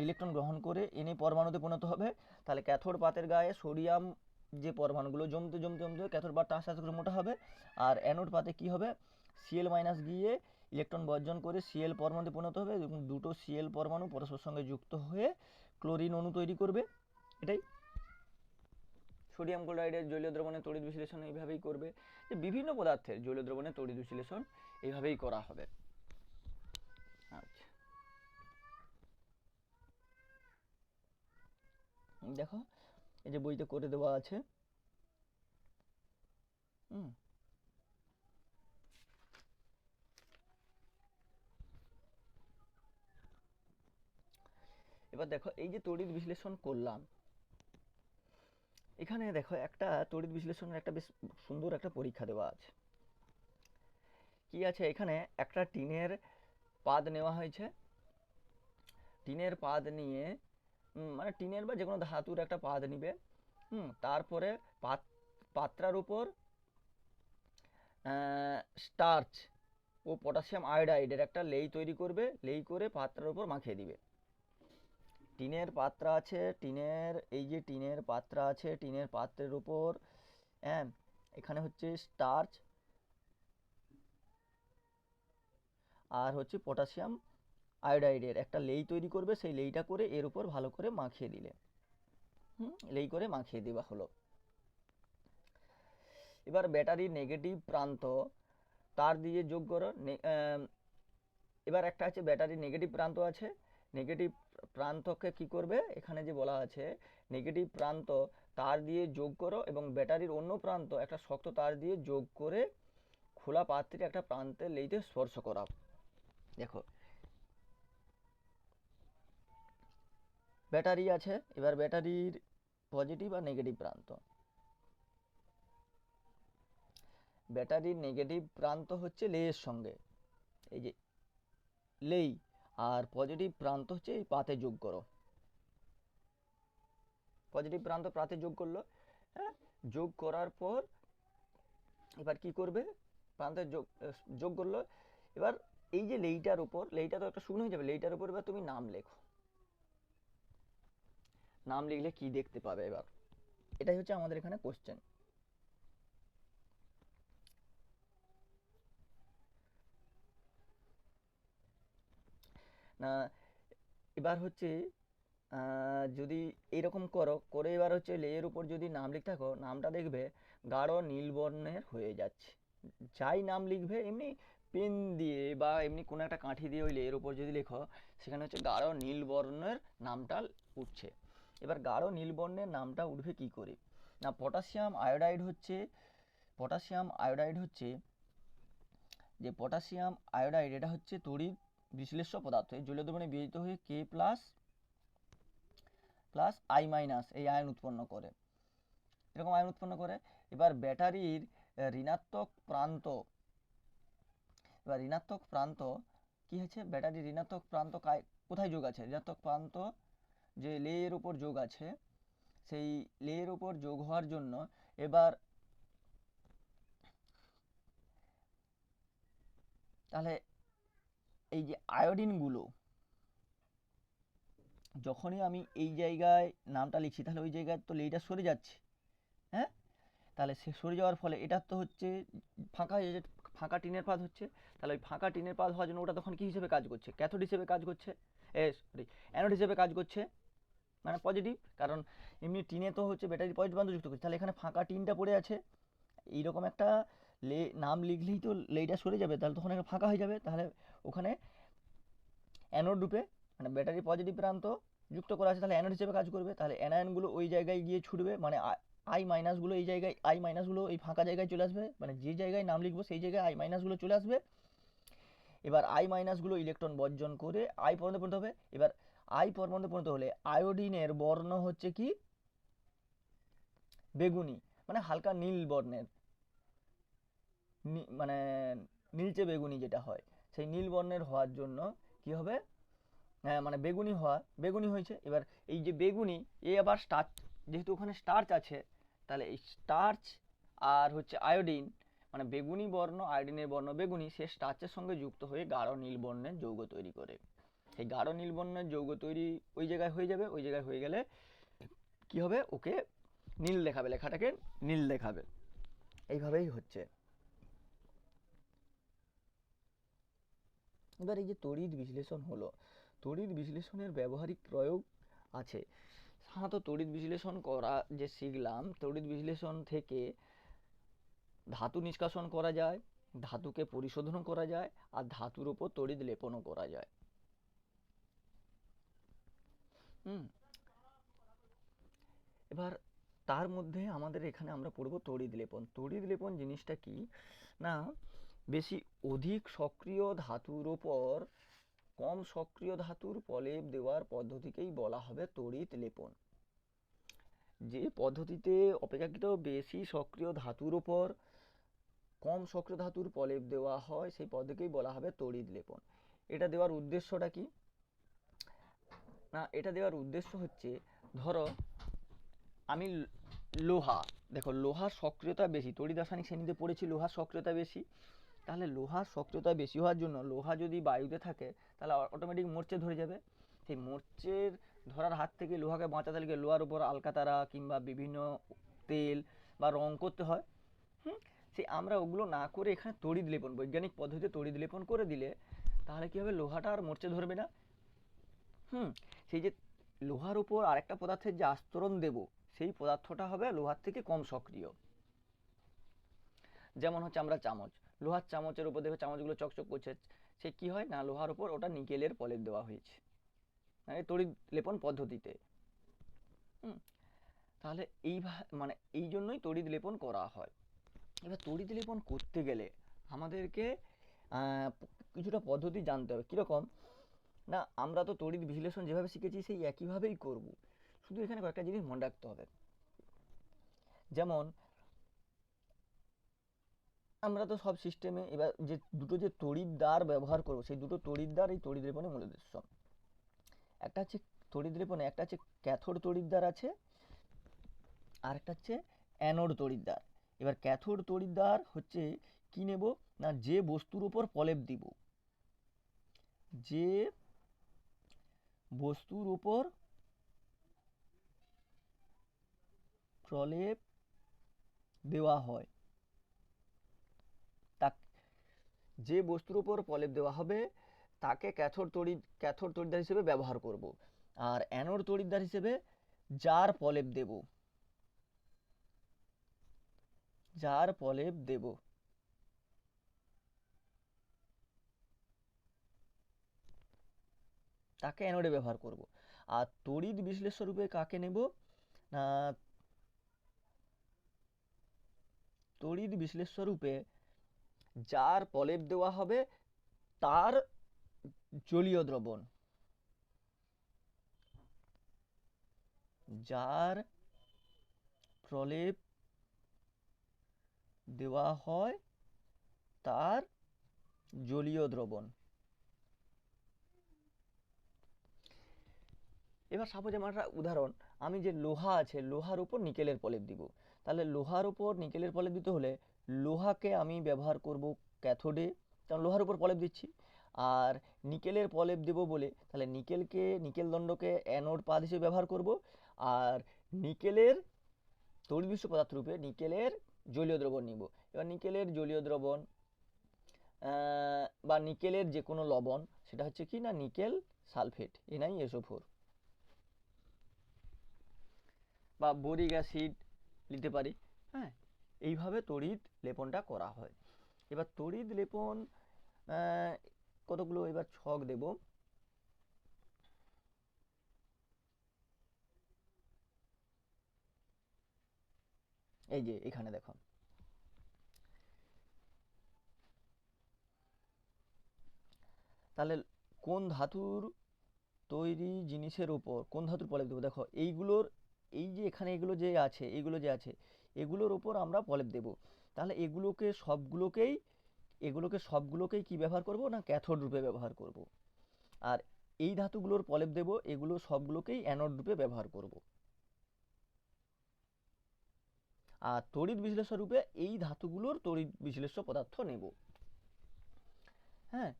[SPEAKER 1] ইলেকট্রন গ্রহণ করে Na পরমাণুতে পরিণত হবে। তাহলে ক্যাথোড পাতের গায়ে সোডিয়াম যে পরমাণুগুলো জমতে জমতে জমতে ক্যাথোড পাতটা আস্তে আস্তে করে মোটা হবে, আর অ্যানোড পাতে কি হবে? Cl মাইনাস গিয়ে ইলেকট্রন বর্জন করে Cl পরমাণুতে পরিণত হবে এবং দুটো Cl পরমাণু পরস্পর সঙ্গে যুক্ত হয়ে ক্লোরিন অণু তৈরি করবে। এটাই সোডিয়াম ক্লোরাইডের জলীয় দ্রবণের তড়িৎ বিশ্লেষণ এইভাবেই করবে। যে বিভিন্ন পদার্থের জলীয় দ্রবণের তড়িৎ বিশ্লেষণ এইভাবেই করা হবে। আচ্ছা, দেখো এই যে বইতে করে দেওয়া আছে। এবার দেখো এই যে তড়িৎ বিশ্লেষণ করলাম, এখানে দেখো একটা তড়িৎ বিশ্লেষণের একটা বেশ সুন্দর একটা পরীক্ষা দেওয়া আছে। কি আছে এখানে? একটা টিনের পাদ নেওয়া হয়েছে, টিনের পাদ নিয়ে মানে টিনের বা যে কোনো ধাতুর একটা পাদ নিবে, তারপরে পাত্রার উপর স্টার্চ ও পটাশিয়াম আয়োডাইডের একটা লেই তৈরি করবে, লেই করে পাত্রার উপর মাখিয়ে দিবে। টিনের পাত্রা আছে, এই যে টিনের পাত্রা আছে, টিনের পাত্রের উপর এখানে হচ্ছে স্টার্চ আর হচ্ছে পটাশিয়াম আয়োডাইডের একটা লেই তৈরি করবে, সেই লেইটা করে এর উপর ভালো করে মাখিয়ে দিলে, লেই করে মাখিয়ে দেওয়া হলো। এবার ব্যাটারির নেগেটিভ প্রান্ত তার দিয়ে যোগ করো। এবার একটা আছে ব্যাটারির নেগেটিভ প্রান্ত আছে, নেগেটিভ প্রান্তকে কি করবে? এখানে যে বলা আছে নেগেটিভ প্রান্ত তার দিয়ে যোগ করো এবং ব্যাটারির অন্য প্রান্ত একটা শক্ত তার দিয়ে যোগ করে খোলা পাত্রে একটা প্রান্তে লেইতে স্পর্শ করাও। দেখো ব্যাটারি আছে, এবার ব্যাটারির পজিটিভ আর নেগেটিভ প্রান্ত, ব্যাটারির নেগেটিভ প্রান্ত হচ্ছে লেয়ের সঙ্গে, এই যে লেই, আর পজিটিভ প্রান্ত হচ্ছে এই পাতে যোগ করো। পজিটিভ প্রান্ত পাতে যোগ করলো, যোগ করার পর এবার কি করবে? প্রান্তে যোগ করলো। এবার এই যে লেইটার উপর, লেইটা তো একটা শুকনো হয়ে যাবে, লেইটার উপর এবার তুমি নাম লেখো। নাম লিখলে কি দেখতে পাবে এবার, এটাই হচ্ছে আমাদের এখানে কোশ্চেন। না এবার হচ্ছে যদি এইরকম করো করে, এবার হচ্ছে লেয়ের উপর যদি নাম লিখতে থাকো, নামটা দেখবে গাঢ় নীল বর্ণের হয়ে যাচ্ছে। যাই নাম লিখবে এমনি পেন দিয়ে বা এমনি কোনো একটা কাঠি দিয়ে ওই লেয়ের উপর যদি লেখো, সেখানে হচ্ছে গাঢ় নীল বর্ণের নামটা উঠছে। এবার গাঢ় নীল বর্ণের নামটা উঠবে কি করে? না পটাশিয়াম আয়োডাইড হচ্ছে, পটাশিয়াম আয়োডাইড হচ্ছে যে পটাশিয়াম আয়োডাইড, এটা হচ্ছে তড়িৎ বিশ্লেষ্য পদার্থ। এই জলীয় দ্রবণে বিয়োজিত হয়ে k plus plus I minus এই আয়ন উৎপন্ন করে, এরকম আয়ন উৎপন্ন করে। এবার ব্যাটারির ঋণাত্মক প্রান্ত, এবার ঋণাত্মক প্রান্ত কি হয়েছে, ব্যাটারির ঋণাত্মক প্রান্ত কোথায় যোগ আছে? ঋণাত্মক প্রান্ত যে লেয়ের উপর যোগ আছে, সেই লেয়ের উপর যোগ হওয়ার জন্য এবার তাহলে এই যে আয়োডিনগুলো, যখনই আমি এই জায়গায় নামটা লিখছি, তাহলে ওই জায়গায় তো লেইটা সরে যাচ্ছে, হ্যাঁ? তাহলে সে সরে যাওয়ার ফলে এটার তো হচ্ছে ফাঁকা, এই যে ফাঁকা টিনের পাত হচ্ছে, তাহলে ওই ফাঁকা টিনের পাত হওয়ার জন্য ওটা তখন কী হিসেবে কাজ করছে? ক্যাথোড হিসেবে কাজ করছে, সরি অ্যানোড হিসেবে কাজ করছে, মানে পজিটিভ। কারণ এমনি টিনে তো হচ্ছে ব্যাটারি পজিটিভ প্রান্ত যুক্ত করছে, তাহলে এখানে ফাঁকা টিনটা পড়ে আছে, এইরকম একটা নাম লিখলেই তো লেইটা সরে যাবে, তাহলে তখন একটা ফাঁকা হয়ে যাবে, তাহলে ওখানে অ্যানোড রূপে মানে ব্যাটারি পজিটিভ প্রান্ত যুক্ত করা আছে, তাহলে অ্যানোড হিসেবে কাজ করবে। তাহলে অ্যানায়নগুলো ওই জায়গায় গিয়ে ছুটবে, মানে আই মাইনাসগুলো এই জায়গায়, আই মাইনাসগুলো এই ফাঁকা জায়গায় চলে আসবে, মানে যে জায়গায় নাম লিখবো সেই জায়গায় আই মাইনাসগুলো চলে আসবে। এবার আই মাইনাসগুলো ইলেকট্রন বর্জন করে আই পর্যন্ত পৌঁছতে হবে। এবার আই পর্যন্ত পৌঁছতে হলে আয়োডিনের বর্ণ হচ্ছে কি বেগুনি, মানে হালকা নীল বর্ণের, মানে নীলচে বেগুনি যেটা হয়, সেই নীল বর্ণের হওয়ার জন্য কি হবে, হ্যাঁ মানে বেগুনি হওয়া, বেগুনি হয়েছে। এবার এই যে বেগুনি, এ আবার স্টার্চ, যেহেতু ওখানে স্টার্চ আছে, তাহলে এই স্টার্চ আর হচ্ছে আয়োডিন, মানে বেগুনি বর্ণ আয়োডিনের বর্ণ বেগুনি, সে স্টার্চের সঙ্গে যুক্ত হয়ে গাঢ় নীল বর্ণের যৌগ তৈরি করে। এই গাঢ় নীল বর্ণের যৌগ তৈরি ওই জায়গায় হয়ে যাবে, ওই জায়গায় হয়ে গেলে কি হবে, ওকে নীল দেখাবে, লেখাটাকে নীল দেখাবে। এইভাবেই হচ্ছে। এবার এই যে তড়িৎ বিশ্লেষণ হলো, তড়িৎ বিশ্লেষণের ব্যবহারিক প্রয়োগ আছে। সাধারণত তড়িৎ বিশ্লেষণ করা যে শিখলাম, তড়িৎ বিশ্লেষণ থেকে ধাতু নিষ্কাশন করা যায়, ধাতুকে পরিশোধনও করা যায়, আর ধাতুর উপর তড়িৎ লেপনও করা যায়। এবার তার মধ্যে আমাদের এখানে আমরা পড়ব তড়িৎ লেপন। তড়িৎ লেপন জিনিসটা কি না, বেশি অধিক সক্রিয় ধাতুর ওপর কম সক্রিয় ধাতুর প্রলেপ দেওয়ার পদ্ধতিকেই বলা হবে তড়িৎ লেপন। যে পদ্ধতিতে অপেক্ষাকৃত বেশি সক্রিয় ধাতুর ওপর কম সক্রিয় ধাতুর প্রলেপ দেওয়া হয়, সেই পদ্ধতিকেই বলা হবে তড়িৎ লেপন। এটা দেওয়ার উদ্দেশ্যটা কি না, এটা দেওয়ার উদ্দেশ্য হচ্ছে, ধরো আমি লোহা, দেখো লোহার সক্রিয়তা বেশি, তড়িৎ রাসায়নিক শ্রেণীতে পড়েছি লোহার সক্রিয়তা বেশি, তাহলে লোহার সক্রিয়তা বেশি হওয়ার জন্য লোহা যদি বায়ুতে থাকে তাহলে অটোমেটিক মরচে ধরে যাবে। সেই মরচের ধরার হাত থেকে লোহাকে বাঁচাতে গেলে লোহার উপর আলকাতারা কিংবা বিভিন্ন তেল বা রং করতে হয়। সেই আমরা ওগুলো না করে এখানে তড়িৎ লেপন, বৈজ্ঞানিক পদ্ধতিতে তড়িৎ লেপন করে দিলে তাহলে কি হবে, লোহাটা আর মরচে ধরবে না। সেই যে লোহার উপর আরেকটা পদার্থের যে আস্তরণ দেব, সেই পদার্থটা হবে লোহার থেকে কম সক্রিয়। যেমন হচ্ছে আমরা চামচ, লোহার চামচের উপর দেখবে চামচগুলো চকচক করছে, সে কি হয় না, লোহার উপর ওটা নিকেলের প্রলেপ দেওয়া হয়েছে, মানে তড়িৎ লেপন পদ্ধতিতে। তাহলে মানে এই জন্যই তড়িৎ লেপন করা হয়। এবার তড়িৎ লেপন করতে গেলে আমাদেরকে কিছুটা পদ্ধতি জানতে হবে। কীরকম না, আমরা তো তড়িৎ বিশ্লেষণ যেভাবে শিখেছি সেই একইভাবেই করব, শুধু এখানে কয়েকটা জিনিস মনে রাখতে হবে। যেমন আমরা তো সব সিস্টেমে এবার যে দুটো যে তড়িৎদ্বার ব্যবহার করবো, সেই দুটো তড়িৎদ্বার এই তড়িৎ লেপনের মূল উদ্দেশ্য। একটা হচ্ছে তড়িৎ লেপনে একটা হচ্ছে ক্যাথোড তড়িৎদ্বার আছে, আর একটা হচ্ছে অ্যানোড তড়িৎদ্বার। এবার ক্যাথোড তড়িৎদ্বার হচ্ছে কি নেব না, যে বস্তুর উপর প্রলেপ দিব, যে বস্তুর উপর প্রলেপ দেওয়া হয়, যে বস্তুর উপর প্রলেপ দেওয়া হবে তাকে ক্যাথোড তড়িৎদ্বার হিসেবে ব্যবহার করব। আর অ্যানোড তড়িৎদ্বার হিসেবে যার প্রলেপ দেব তাকে অ্যানোডে ব্যবহার করব। আর তড়িৎ বিশ্লেষ্য রূপে কাকে নেব না, তড়িৎ বিশ্লেষ্য রূপে যার প্রলেপ দেওয়া হবে তার জলীয় দ্রবণ, যার প্রলেপ দেওয়া হয় তার জলীয় দ্রবণ। এবার সাপোজ আমার একটা উদাহরণ, আমি যে লোহা আছে লোহার উপর নিকেলের প্রলেপ দিব, তাহলে লোহার উপর নিকেলের প্রলেপ দিতে হলে লোহাকে আমি ব্যবহার করব ক্যাথোডে, কারণ লোহার উপর প্রলেপ দিচ্ছি। আর নিকেলের প্রলেপ দেব বলে তাহলে নিকেল দণ্ডকে অ্যানোড পাদ হিসেবে ব্যবহার করব। আর নিকেলের তড়িৎ পদার্থ রূপে নিকেলের জলীয় দ্রবণ নিব। এবার নিকেলের জলীয় দ্রবণ বা নিকেলের যে কোনো লবণ, সেটা হচ্ছে কি না নিকেল সালফেট NiSO4, বা বোরিক অ্যাসিড নিতে পারি। হ্যাঁ, এইভাবে তড়িৎ লেপনটা করা হয়। এবার তড়িৎ লেপন কতগুলো এবার ছক দেব। এই যে এখানে দেখো, তাহলে কোন ধাতুর তৈরি জিনিসের উপর কোন ধাতুর প্রলেপ দেবো, দেখো এইগুলোর, এই যে এখানে এগুলো যে আছে এগুলোর ওপর আমরা প্রলেপ দেব। তাহলে এগুলোকে সবগুলোকেই কি ব্যবহার করব না ক্যাথোড রূপে ব্যবহার করব। আর এই ধাতুগুলোর প্রলেপ দেব, এগুলো সবগুলোকেই অ্যানোড রূপে ব্যবহার করব। আর তড়িৎ বিশ্লেষ্য রূপে এই ধাতুগুলোর তড়িৎ বিশ্লেষ্য পদার্থ নেব। হ্যাঁ,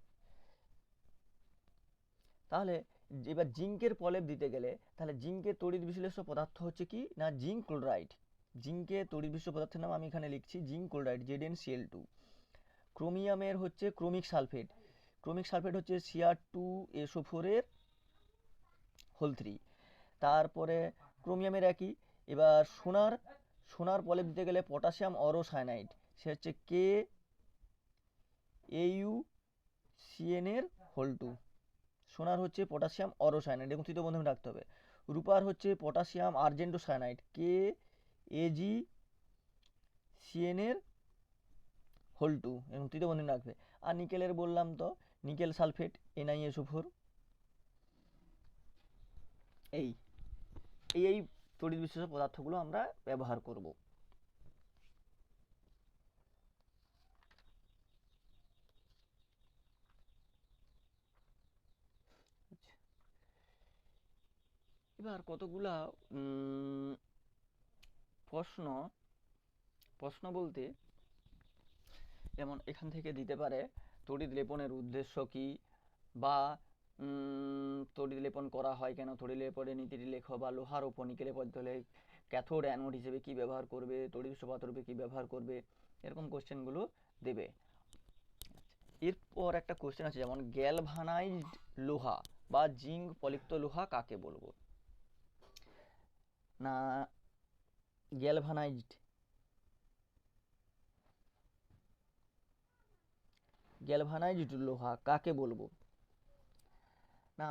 [SPEAKER 1] তাহলে এবার জিঙ্কের প্রলেপ দিতে গেলে তাহলে জিঙ্কের তড়িৎ বিশ্লেষ্য পদার্থ হচ্ছে কি না জিঙ্ক ক্লোরাইড। জিঙ্কের তড়িৎ বিশ্লেষ্য পদার্থের নাম আমি এখানে লিখছি জিঙ্ক ক্লোরাইড ZnCl2। ক্রোমিয়ামের হচ্ছে ক্রোমিক সালফেট হচ্ছে Cr2SO4 এর হোল 3। তারপরে ক্রোমিয়ামের একই। এবার সোনার প্রলেপ দিতে গেলে পটাশিয়াম অরোসায়ানাইড, সে হচ্ছে KAuCN এর হোল 2। সোনার হচ্ছে পটাশিয়াম অরোসায়ানাইড, এবং তৃতীয় বন্ধনে রাখতে হবে। রূপার হচ্ছে পটাশিয়াম আর্জেন্টোসায়ানাইড KAgCN এর হোল 2, এবং তৃতীয় বন্ধনে রাখবে। আর নিকেলের বললাম তো নিকেল সালফেট NiSO4। এই তড়িৎ বিশ্লেষ্য পদার্থগুলো আমরা ব্যবহার করব। এবার কতগুলা প্রশ্ন বলতে যেমন এখান থেকে দিতে পারে তড়িৎ লেপনের উদ্দেশ্য কি, বা তড়িৎ লেপন করা হয় কেন, তড়িৎ লেপনের নীতিটি লেখো, বা লোহার উপর নিকেলে পদার্থ হলে ক্যাথোড অ্যানোড হিসেবে কি ব্যবহার করবে, তড়িৎ পদার্থ রূপে কি ব্যবহার করবে, এরকম কোশ্চেনগুলো দেবে। এরপর একটা কোশ্চেন আছে যেমন গ্যালভানাইজড লোহা বা জিঙ্ক পলিপ্ত লোহা কাকে বলবো না, গ্যালভানাইজড লোহা কাকে বলবো না,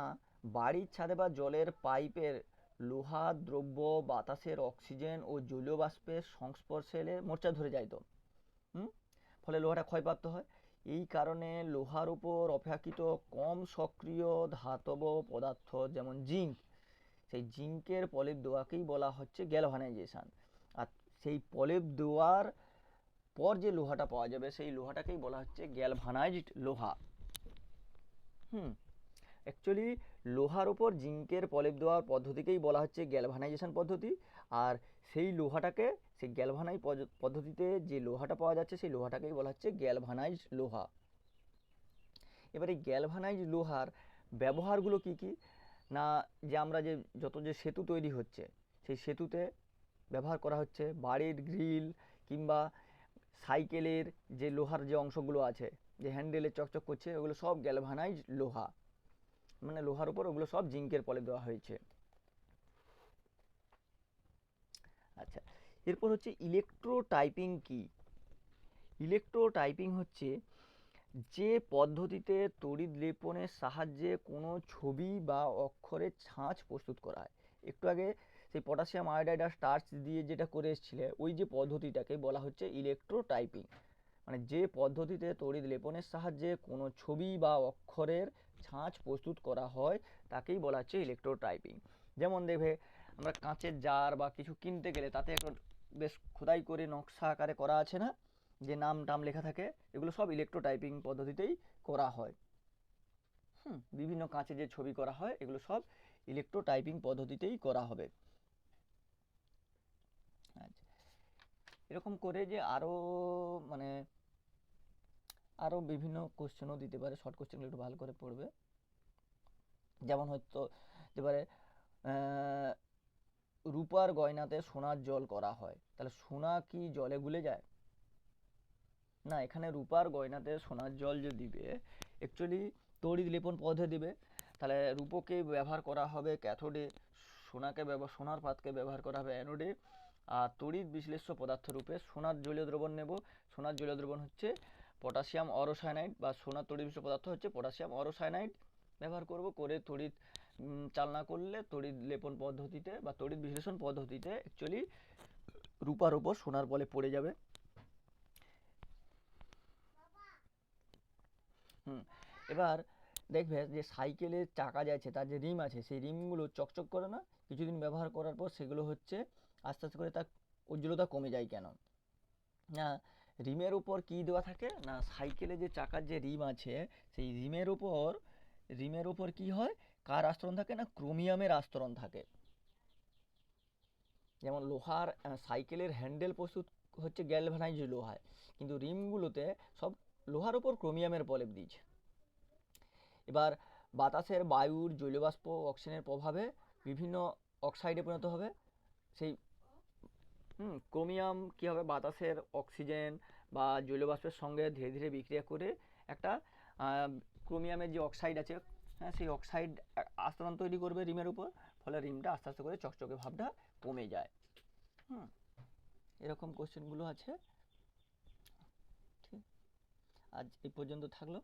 [SPEAKER 1] বাড়ির ছাদে বা জলের পাইপের লোহা দ্রব্য বাতাসের অক্সিজেন ও জলীয় বাষ্পের সংস্পর্শে এলে মোর্চা ধরে যায় তো, ফলে লোহাটা ক্ষয়প্রাপ্ত হয়। এই কারণে লোহার উপর অপেক্ষাকৃত কম সক্রিয় ধাতব পদার্থ যেমন জিঙ্ক, সেই জিঙ্কের প্রলেপ দেওয়াকেই বলা হচ্ছে গ্যালভানাইজেশন। আর সেই প্রলেপ দেওয়ার পর যে লোহাটা পাওয়া যাবে সেই লোহাটাকেই বলা হচ্ছে গ্যালভানাইজড লোহা। অ্যাকচুয়ালি লোহার উপর জিঙ্কের প্রলেপ দেওয়ার পদ্ধতিকেই বলা হচ্ছে গ্যালভানাইজেশন পদ্ধতি। আর সেই গ্যালভানাইজ পদ্ধতিতে যে লোহাটা পাওয়া যাচ্ছে সেই লোহাটাকেই বলা হচ্ছে গ্যালভানাইজড লোহা। এবার এই গ্যালভানাইজ লোহার ব্যবহারগুলো কি কি না, যে আমরা যে যত যে সেতু তৈরি হচ্ছে সেই সেতুতে ব্যবহার করা হচ্ছে, বাড়ির গ্রিল কিংবা সাইকেলের যে লোহার যে অংশগুলো আছে যে হ্যান্ডেলে চকচক করছে, ওগুলো সব গ্যালভানাইজ লোহা, মানে লোহার উপর ওগুলো সব জিঙ্কের পলে দেওয়া হয়েছে। আচ্ছা, এরপর হচ্ছে ইলেকট্রো টাইপিং কি? ইলেকট্রো টাইপিং হচ্ছে যে পদ্ধতিতে তড়িৎ লেপনের সাহায্যে কোনো ছবি বা অক্ষরের ছাঁচ প্রস্তুত করা হয়। একটু আগে সেই পটাশিয়াম আয়োডাইড আর স্টার্চ দিয়ে যেটা করে এসেছিলে, ওই যে পদ্ধতিটাকে বলা হচ্ছে ইলেকট্রো টাইপিং। মানে যে পদ্ধতিতে তড়িৎ লেপনের সাহায্যে কোনো ছবি বা অক্ষরের ছাঁচ প্রস্তুত করা হয় তাকেই বলা হচ্ছে ইলেকট্রো টাইপিং। যেমন দেখবে আমরা কাঁচের জার বা কিছু কিনতে গেলে তাতে একটা বেশ খোদাই করে নকশা আকারে করা আছে না, যে নাম টাম লেখা থাকে, এগুলো সব ইলেকট্রো টাইপিং পদ্ধতিতেই করা হয়। বিভিন্ন কাঁচে যে ছবি করা হয় এগুলো সব ইলেকট্রো টাইপিং পদ্ধতিতেই করা হবে। আচ্ছা, এরকম করে যে আরও মানে আরও বিভিন্ন কোশ্চেনও দিতে পারে, শর্ট কোশ্চেনগুলো একটু ভালো করে পড়বে। যেমন হয়তো দিতে পারে রূপার গয়নাতে সোনার জল করা হয়, তাহলে সোনা কি জলে গুলে যায়? না, এখানে রূপার গয়নাতে সোনার জল যে দিবে অ্যাকচুয়ালি তড়িৎ লেপন পদ্ধতি দিবে, তাহলে রূপকে ব্যবহার করা হবে ক্যাথোডে, সোনার পাতকে ব্যবহার করা হবে অ্যানোডে, আর তড়িৎ বিশ্লেষ্য পদার্থ রূপে সোনার জলীয় দ্রবণ নেব। সোনার জলীয় দ্রবণ হচ্ছে পটাশিয়াম অরোসায়ানাইড, বা সোনার তড়িৎ বিশ্লেষ্য পদার্থ হচ্ছে পটাশিয়াম অরোসায়ানাইড ব্যবহার করব, করে তড়িৎ চালনা করলে তড়িৎ লেপন পদ্ধতিতে বা তড়িৎ বিশ্লেষণ পদ্ধতিতে অ্যাকচুয়ালি রূপার উপর সোনার বলে পড়ে যাবে। এবার দেখবে যে সাইকেলের চাকা যাচ্ছে তার যে রিম আছে সেই রিমগুলো চকচক করে না, কিছুদিন ব্যবহার করার পর সেগুলো হচ্ছে আস্তে আস্তে করে তার উজ্জ্বলতা কমে যায়। কেন না, রিমের উপর কি দেওয়া থাকে না, সাইকেলে যে চাকার যে রিম আছে সেই রিমের উপর কি হয়, কার আস্তরণ থাকে না, ক্রোমিয়ামের আস্তরণ থাকে। যেমন লোহার সাইকেলের হ্যান্ডেল প্রস্তুত হচ্ছে গ্যালভানাইজড লোহায়, কিন্তু রিমগুলোতে সব লোহার উপর ক্রোমিয়ামের প্রলেপ দিয়েছে। এবার বাতাসের বায়ুর জলীয়বাষ্প অক্সিজেনের প্রভাবে বিভিন্ন অক্সাইডে পরিণত হবে। সেই ক্রোমিয়াম কী হবে, বাতাসের অক্সিজেন বা জলীয়বাষ্পের সঙ্গে ধীরে ধীরে বিক্রিয়া করে একটা ক্রোমিয়ামের যে অক্সাইড আছে, হ্যাঁ, সেই অক্সাইড আস্তরণ তৈরি করবে রিমের উপর, ফলে রিমটা আস্তে আস্তে করে চকচকে ভাবটা কমে যায়। এরকম কোশ্চেনগুলো আছে। ঠিক, আজ এই পর্যন্ত থাকলো।